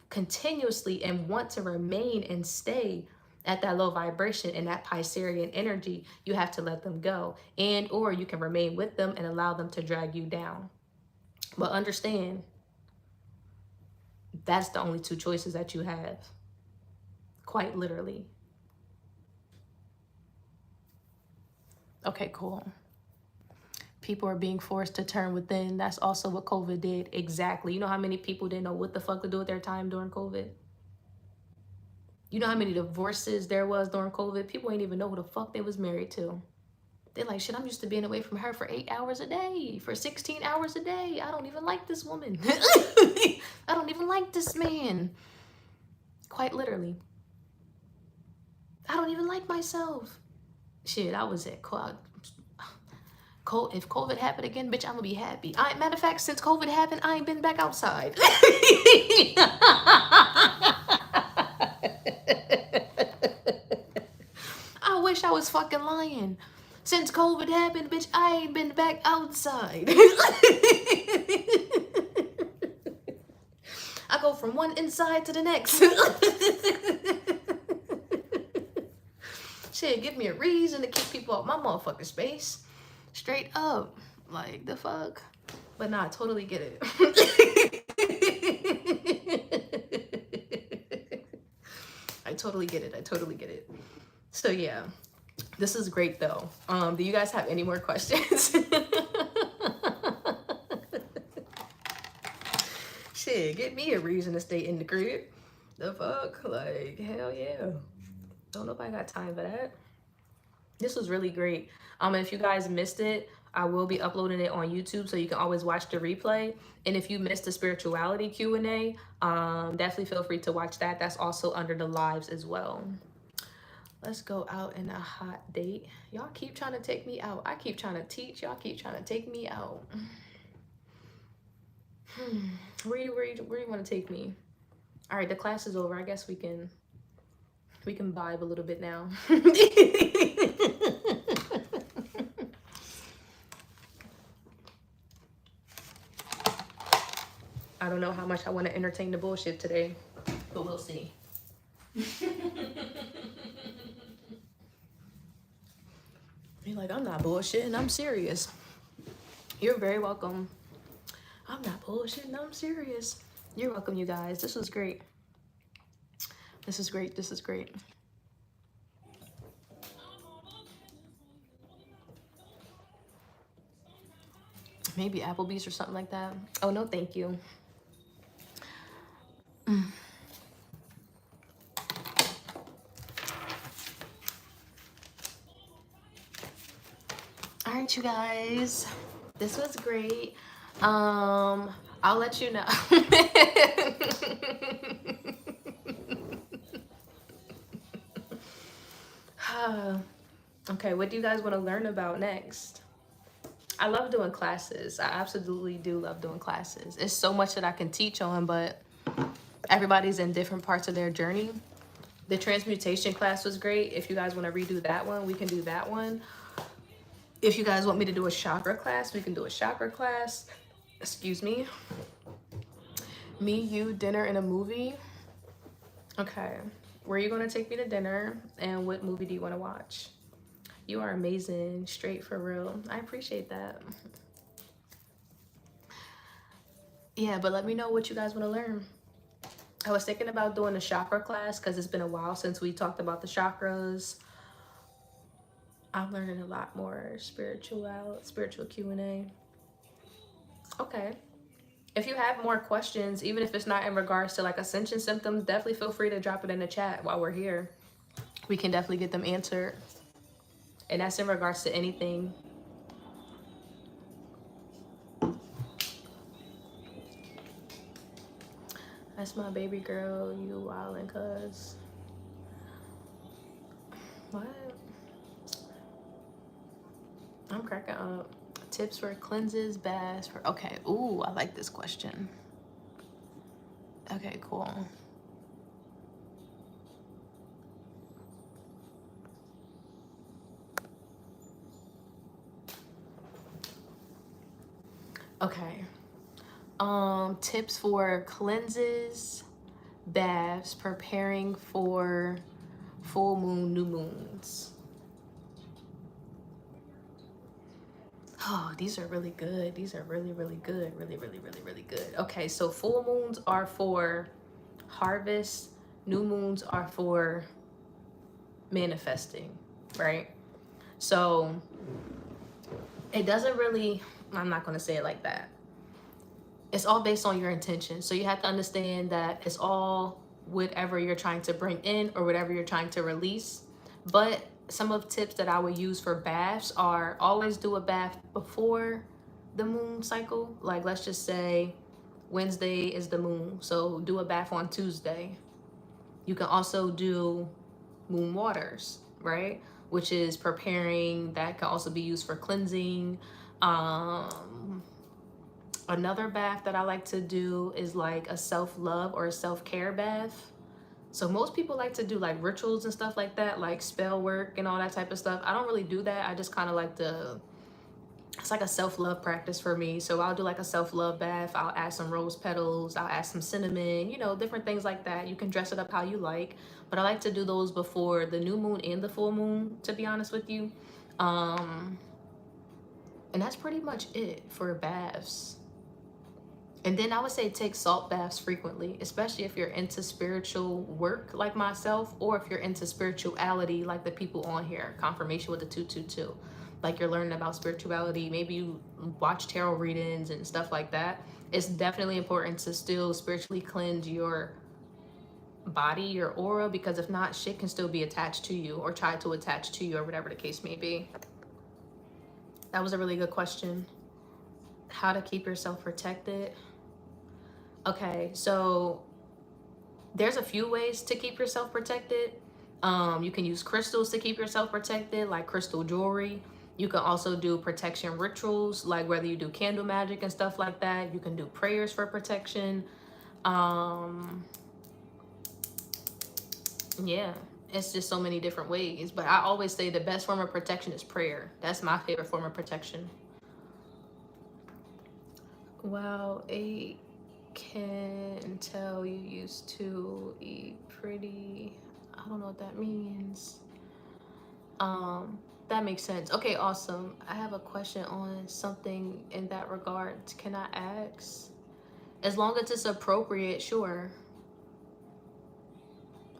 continuously and want to remain and stay at that low vibration and that Piscean energy, you have to let them go. And or you can remain with them and allow them to drag you down. But understand, that's the only two choices that you have. Quite literally. Okay, cool. People are being forced to turn within. That's also what COVID did. Exactly. You know how many people didn't know what the fuck to do with their time during COVID? You know how many divorces there was during COVID? People ain't even know who the fuck they was married to. They're like, shit, I'm used to being away from her for 8 hours a day, for 16 hours a day. I don't even like this woman. I don't even like this man. Quite literally. I don't even like myself. Shit, I was at quad. If COVID happened again, bitch, I'm gonna be happy. Matter of fact, since COVID happened, I ain't been back outside. I wish I was fucking lying. Since COVID happened, bitch, I ain't been back outside. I go from one inside to the next. Shit, give me a reason to keep people out my motherfucking space. Straight up. Like, the fuck? But nah, I totally get it. I totally get it. I totally get it. So yeah, this is great though. Do you guys have any more questions? Shit, get me a reason to stay in the crib. The fuck? Like, hell yeah. Don't nobody got time for that. This was really great. If you guys missed it, I will be uploading it on YouTube, so you can always watch the replay. And if you missed the spirituality Q&A, definitely feel free to watch that. That's also under the lives as well. Let's go out in a hot date. Y'all keep trying to take me out. I keep trying to teach. Y'all keep trying to take me out. Where you want to take me? All right, the class is over. I guess we can vibe a little bit now. I don't know how much I want to entertain the bullshit today, but we'll see. You're like, I'm not bullshitting, I'm serious. You're very welcome. I'm not bullshitting, I'm serious. You're welcome, you guys. This was great. This is great. This is great. Maybe Applebee's or something like that. Oh, no, thank you. All right, you guys. This was great. I'll let you know. Okay, what do you guys want to learn about next? I love doing classes. I absolutely do love doing classes. It's so much that I can teach on, but everybody's in different parts of their journey. The transmutation class was great. If you guys want to redo that one, we can do that one. If you guys want me to do a chakra class, we can do a chakra class. Excuse me. Me, you, dinner, and a movie. Okay. Where are you going to take me to dinner? And what movie do you want to watch? You are amazing. Straight for real. I appreciate that. Yeah, but let me know what you guys want to learn. I was thinking about doing a chakra class because it's been a while since we talked about the chakras. I'm learning a lot more spiritual Q&A. Okay. If you have more questions, even if it's not in regards to like ascension symptoms, definitely feel free to drop it in the chat while we're here. We can definitely get them answered. And that's in regards to anything. That's my baby girl, you wildin' cuz. What? I'm cracking up. Tips for cleanses, baths for, okay. Ooh, I like this question. Okay, cool. Okay. Tips for cleanses, baths, preparing for full moon, new moons. Oh, these are really good. These are really, really good. Really, really, really, really good. Okay, so full moons are for harvest. New moons are for manifesting, right? So it doesn't really, I'm not going to say it like that. It's all based on your intention. So you have to understand that it's all whatever you're trying to bring in or whatever you're trying to release. But some of the tips that I would use for baths are always do a bath before the moon cycle. Like let's just say Wednesday is the moon, so do a bath on Tuesday. You can also do moon waters, right? Which is preparing. That can also be used for cleansing. Another bath that I like to do is like a self-love or a self-care bath. So most people like to do like rituals and stuff like that, like spell work and all that type of stuff. I don't really do that. I just kind of like to, it's like a self-love practice for me. So I'll do like a self-love bath. I'll add some rose petals. I'll add some cinnamon, you know, different things like that. You can dress it up how you like. But I like to do those before the new moon and the full moon, to be honest with you. And that's pretty much it for baths. And then I would say take salt baths frequently, especially if you're into spiritual work like myself, or if you're into spirituality like the people on here, confirmation with the 222. Like you're learning about spirituality, maybe you watch tarot readings and stuff like that. It's definitely important to still spiritually cleanse your body, your aura, because if not, shit can still be attached to you or try to attach to you or whatever the case may be. That was a really good question. How to keep yourself protected. Okay, so there's a few ways to keep yourself protected. You can use crystals to keep yourself protected, like crystal jewelry. You can also do protection rituals, like whether you do candle magic and stuff like that. You can do prayers for protection. Yeah, it's just so many different ways. But I always say the best form of protection is prayer. That's my favorite form of protection. Wow, a can tell you used to eat pretty. I don't know what that means. Um, that makes sense. Okay, awesome. I have a question on something in that regard. Can I ask? As long as it's appropriate, sure.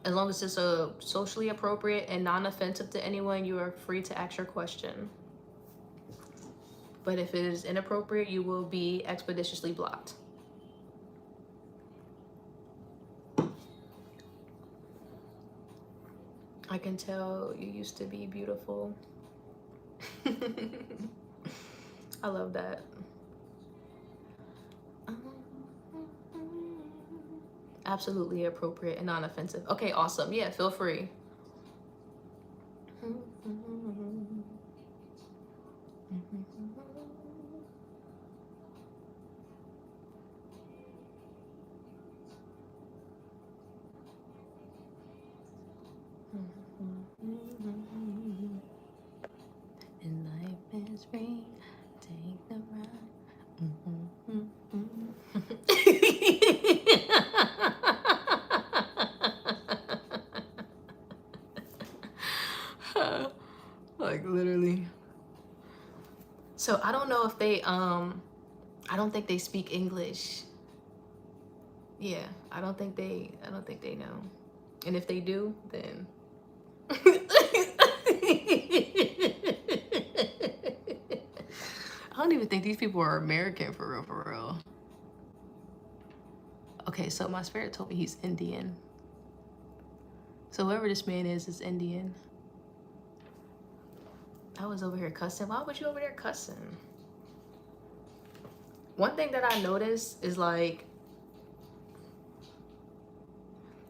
As long as it's socially appropriate and non-offensive to anyone, you are free to ask your question. But if it is inappropriate, you will be expeditiously blocked. I can tell you used to be beautiful. I love that. Absolutely appropriate and non-offensive. Okay, awesome. Yeah, feel free. And life is free. Take the ride. Like literally. So I don't know if they I don't think they speak English. Yeah, I don't think they know. And if they do, then I don't even think these people are American for real, for real. Okay, so my spirit told me he's Indian. So whoever this man is Indian. I was over here cussing. Why was you over there cussing? One thing that I noticed is like,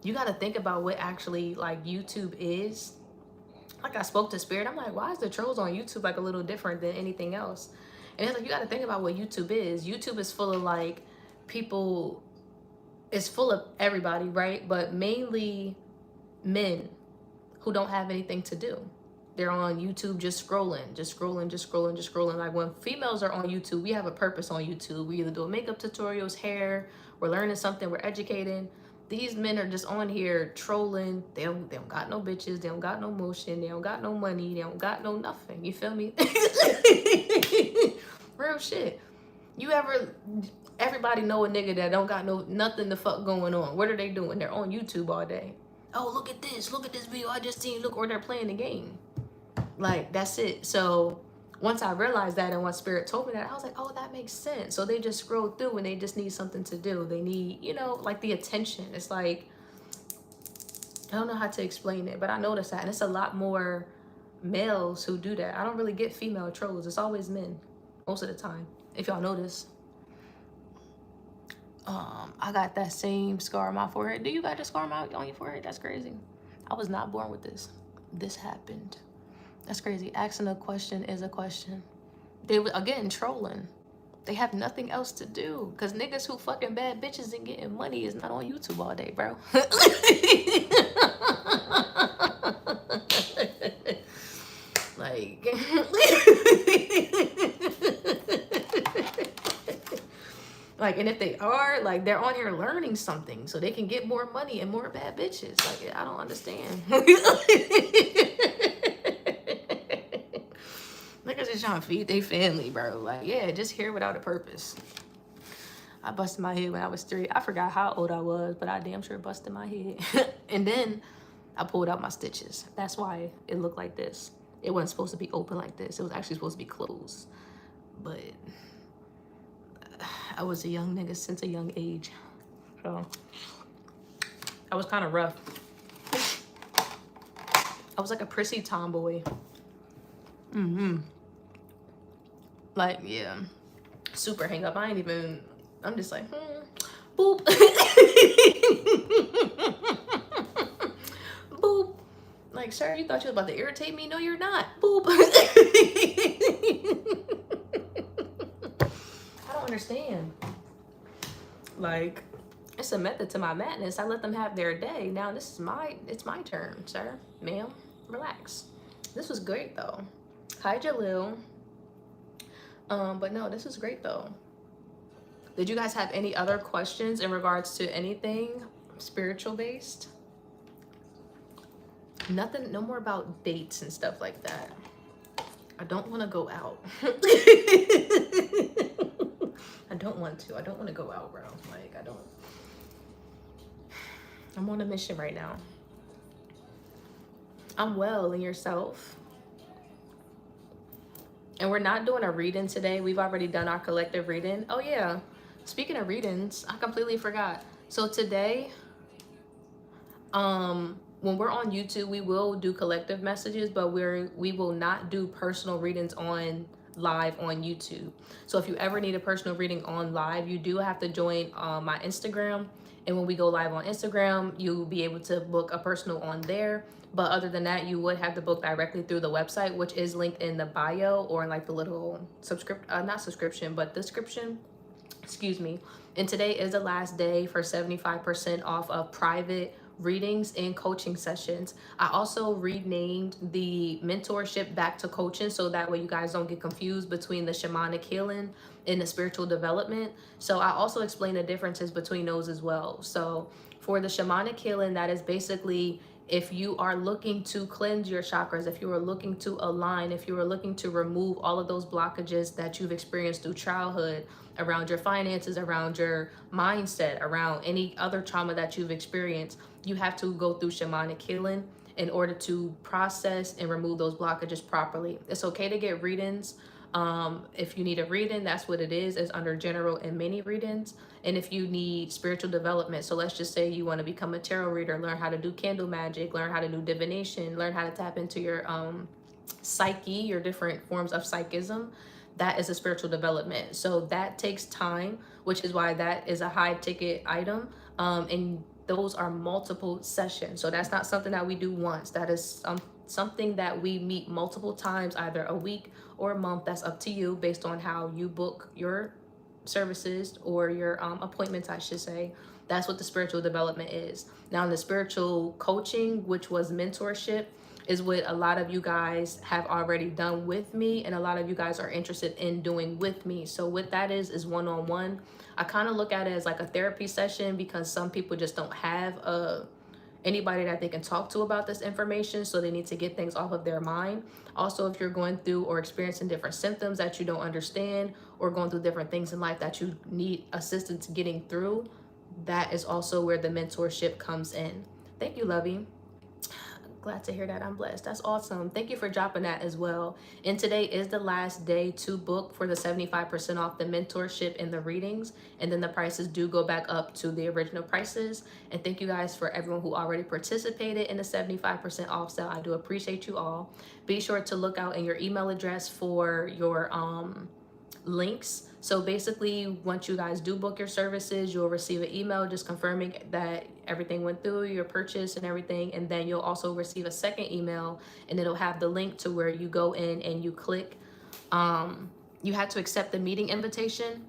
you got to think about what actually like YouTube is. Like I spoke to Spirit, I'm like, why is the trolls on YouTube like a little different than anything else? And it's like, you got to think about what YouTube is. YouTube is full of like people, it's full of everybody, right? But mainly men who don't have anything to do. They're on YouTube just scrolling, just scrolling, just scrolling, just scrolling. Like when females are on YouTube, we have a purpose on YouTube. We either do makeup tutorials, hair, we're learning something, we're educating. These men are just on here trolling. They don't got no bitches, they don't got no motion, they don't got no money, they don't got no nothing. You feel me? Real shit. Everybody know a nigga that don't got nothing the fuck going on. What are they doing? They're on YouTube all day. Oh, look at this video I just seen. Look, or they're playing the game. Like, that's it. So once I realized that and once Spirit told me that, I was like, oh, that makes sense. So they just scroll through and they just need something to do. They need, like the attention. It's like, I don't know how to explain it, but I noticed that. And it's a lot more males who do that. I don't really get female trolls. It's always men most of the time, if y'all notice. I got that same scar on my forehead. Do you got a scar on your forehead? That's crazy. I was not born with this. This happened. That's crazy. Asking a question is a question. They were, again, trolling. They have nothing else to do. Because niggas who fucking bad bitches and getting money is not on YouTube all day, bro. Like... Like, and if they are, like, they're on here learning something so they can get more money and more bad bitches. Like, I don't understand. Niggas just trying to feed their family, bro. Like, yeah, just here without a purpose. I busted my head when I was 3. I forgot how old I was, but I damn sure busted my head. And then I pulled out my stitches. That's why it looked like this. It wasn't supposed to be open like this. It was actually supposed to be closed. But... I was a young nigga since a young age. So I was kind of rough. I was like a prissy tomboy. Like, yeah. Super hang up. I'm just like, boop. Boop. Like, sir, you thought you was about to irritate me? No, you're not. Boop. I don't understand. Like, It's a method to my madness. I let them have their day. Now it's my turn, sir, ma'am. Relax. This was great though. Hi, Jalil. But no, this was great though. Did you guys have any other questions in regards to anything spiritual based? Nothing, no more about dates and stuff like that. I don't want to go out. I don't want to. I don't want to go out, bro. Like, I don't. I'm on a mission right now. I'm well, and yourself? And we're not doing a reading today. We've already done our collective reading. Oh, yeah. Speaking of readings, I completely forgot. So today, when we're on YouTube, we will do collective messages, but we will not do personal readings on live on YouTube. So if you ever need a personal reading on live, you do have to join my Instagram. And when we go live on Instagram, you'll be able to book a personal on there. But other than that, you would have to book directly through the website, which is linked in the bio or in like the little not subscription, but description. Excuse me. And today is the last day for 75% off of private readings and coaching sessions. I also renamed the mentorship back to coaching so that way you guys don't get confused between the shamanic healing and the spiritual development. So I also explain the differences between those as well. So for the shamanic healing, that is basically if you are looking to cleanse your chakras, if you are looking to align, if you are looking to remove all of those blockages that you've experienced through childhood, around your finances, around your mindset, around any other trauma that you've experienced, you have to go through shamanic healing in order to process and remove those blockages properly. It's okay to get readings. If you need a reading, that's what it is. It's under general and mini readings. And if you need spiritual development, so let's just say you want to become a tarot reader, learn how to do candle magic, learn how to do divination, learn how to tap into your psyche, your different forms of psychism, that is a spiritual development. So that takes time, which is why that is a high ticket item. And those are multiple sessions. So that's not something that we do once. That is something that we meet multiple times, either a week or a month. That's up to you based on how you book your services or your appointments, I should say. That's what the spiritual development is. Now, in the spiritual coaching, which was mentorship, is what a lot of you guys have already done with me, and a lot of you guys are interested in doing with me. So what that is one-on-one. I kind of look at it as like a therapy session because some people just don't have anybody that they can talk to about this information, so they need to get things off of their mind. Also, if you're going through or experiencing different symptoms that you don't understand, or going through different things in life that you need assistance getting through, that is also where the mentorship comes in. Thank you, Lovey. Glad to hear that. I'm blessed. That's awesome. Thank you for dropping that as well. And today is the last day to book for the 75% off the mentorship and the readings. And then the prices do go back up to the original prices. And thank you guys for everyone who already participated in the 75% off sale. I do appreciate you all. Be sure to look out in your email address for your links. So basically, once you guys do book your services, you'll receive an email just confirming that everything went through, your purchase and everything. And then you'll also receive a second email, and it'll have the link to where you go in and you click. You have to accept the meeting invitation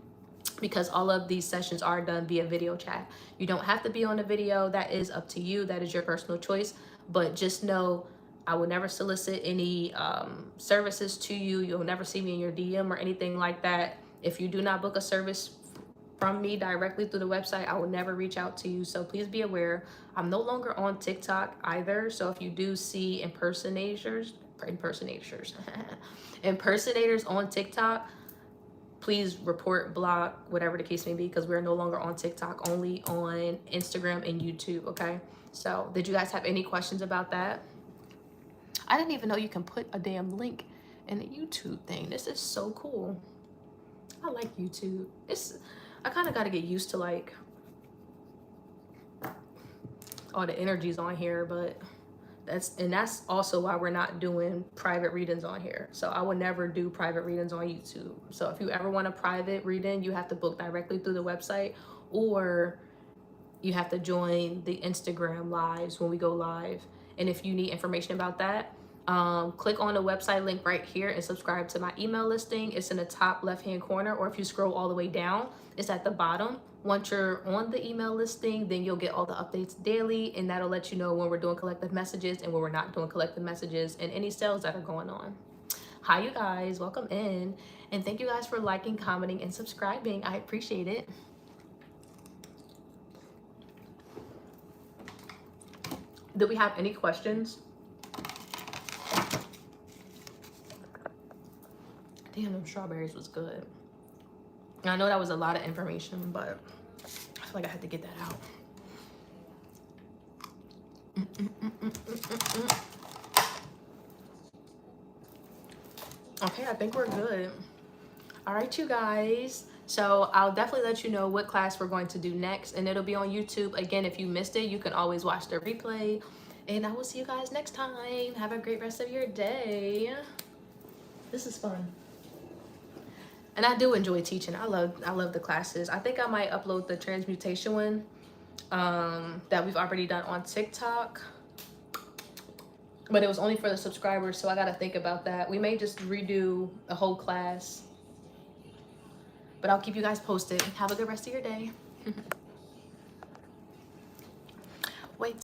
because all of these sessions are done via video chat. You don't have to be on the video. That is up to you. That is your personal choice. But just know I will never solicit any services to you. You'll never see me in your DM or anything like that. If you do not book a service from me directly through the website, I will never reach out to you. So please be aware. I'm no longer on TikTok either. So if you do see impersonators on TikTok, please report, block, whatever the case may be, because we're no longer on TikTok, only on Instagram and YouTube, okay? So did you guys have any questions about that? I didn't even know you can put a damn link in the YouTube thing. This is so cool. I like YouTube. I kind of got to get used to like all the energies on here, but that's also why we're not doing private readings on here. So I would never do private readings on YouTube. So if you ever want a private reading, you have to book directly through the website, or you have to join the Instagram lives when we go live. And if you need information about that, click on the website link right here and subscribe to my email listing. It's in the top left hand corner, or if you scroll all the way down, it's at the bottom. Once you're on the email listing, then you'll get all the updates daily, and that'll let you know when we're doing collective messages and when we're not doing collective messages, and any sales that are going on. Hi, you guys, welcome in, and thank you guys for liking, commenting, and subscribing. I appreciate it. Do we have any questions? Damn, them strawberries was good. I know that was a lot of information, but I feel like I had to get that out. Okay, I think we're good. All right, you guys. So I'll definitely let you know what class we're going to do next, and it'll be on YouTube. Again, if you missed it, you can always watch the replay. And I will see you guys next time. Have a great rest of your day. This is fun. And I do enjoy teaching. I love the classes. I think I might upload the transmutation one that we've already done on TikTok. But it was only for the subscribers, so I gotta think about that. We may just redo a whole class. But I'll keep you guys posted. Have a good rest of your day.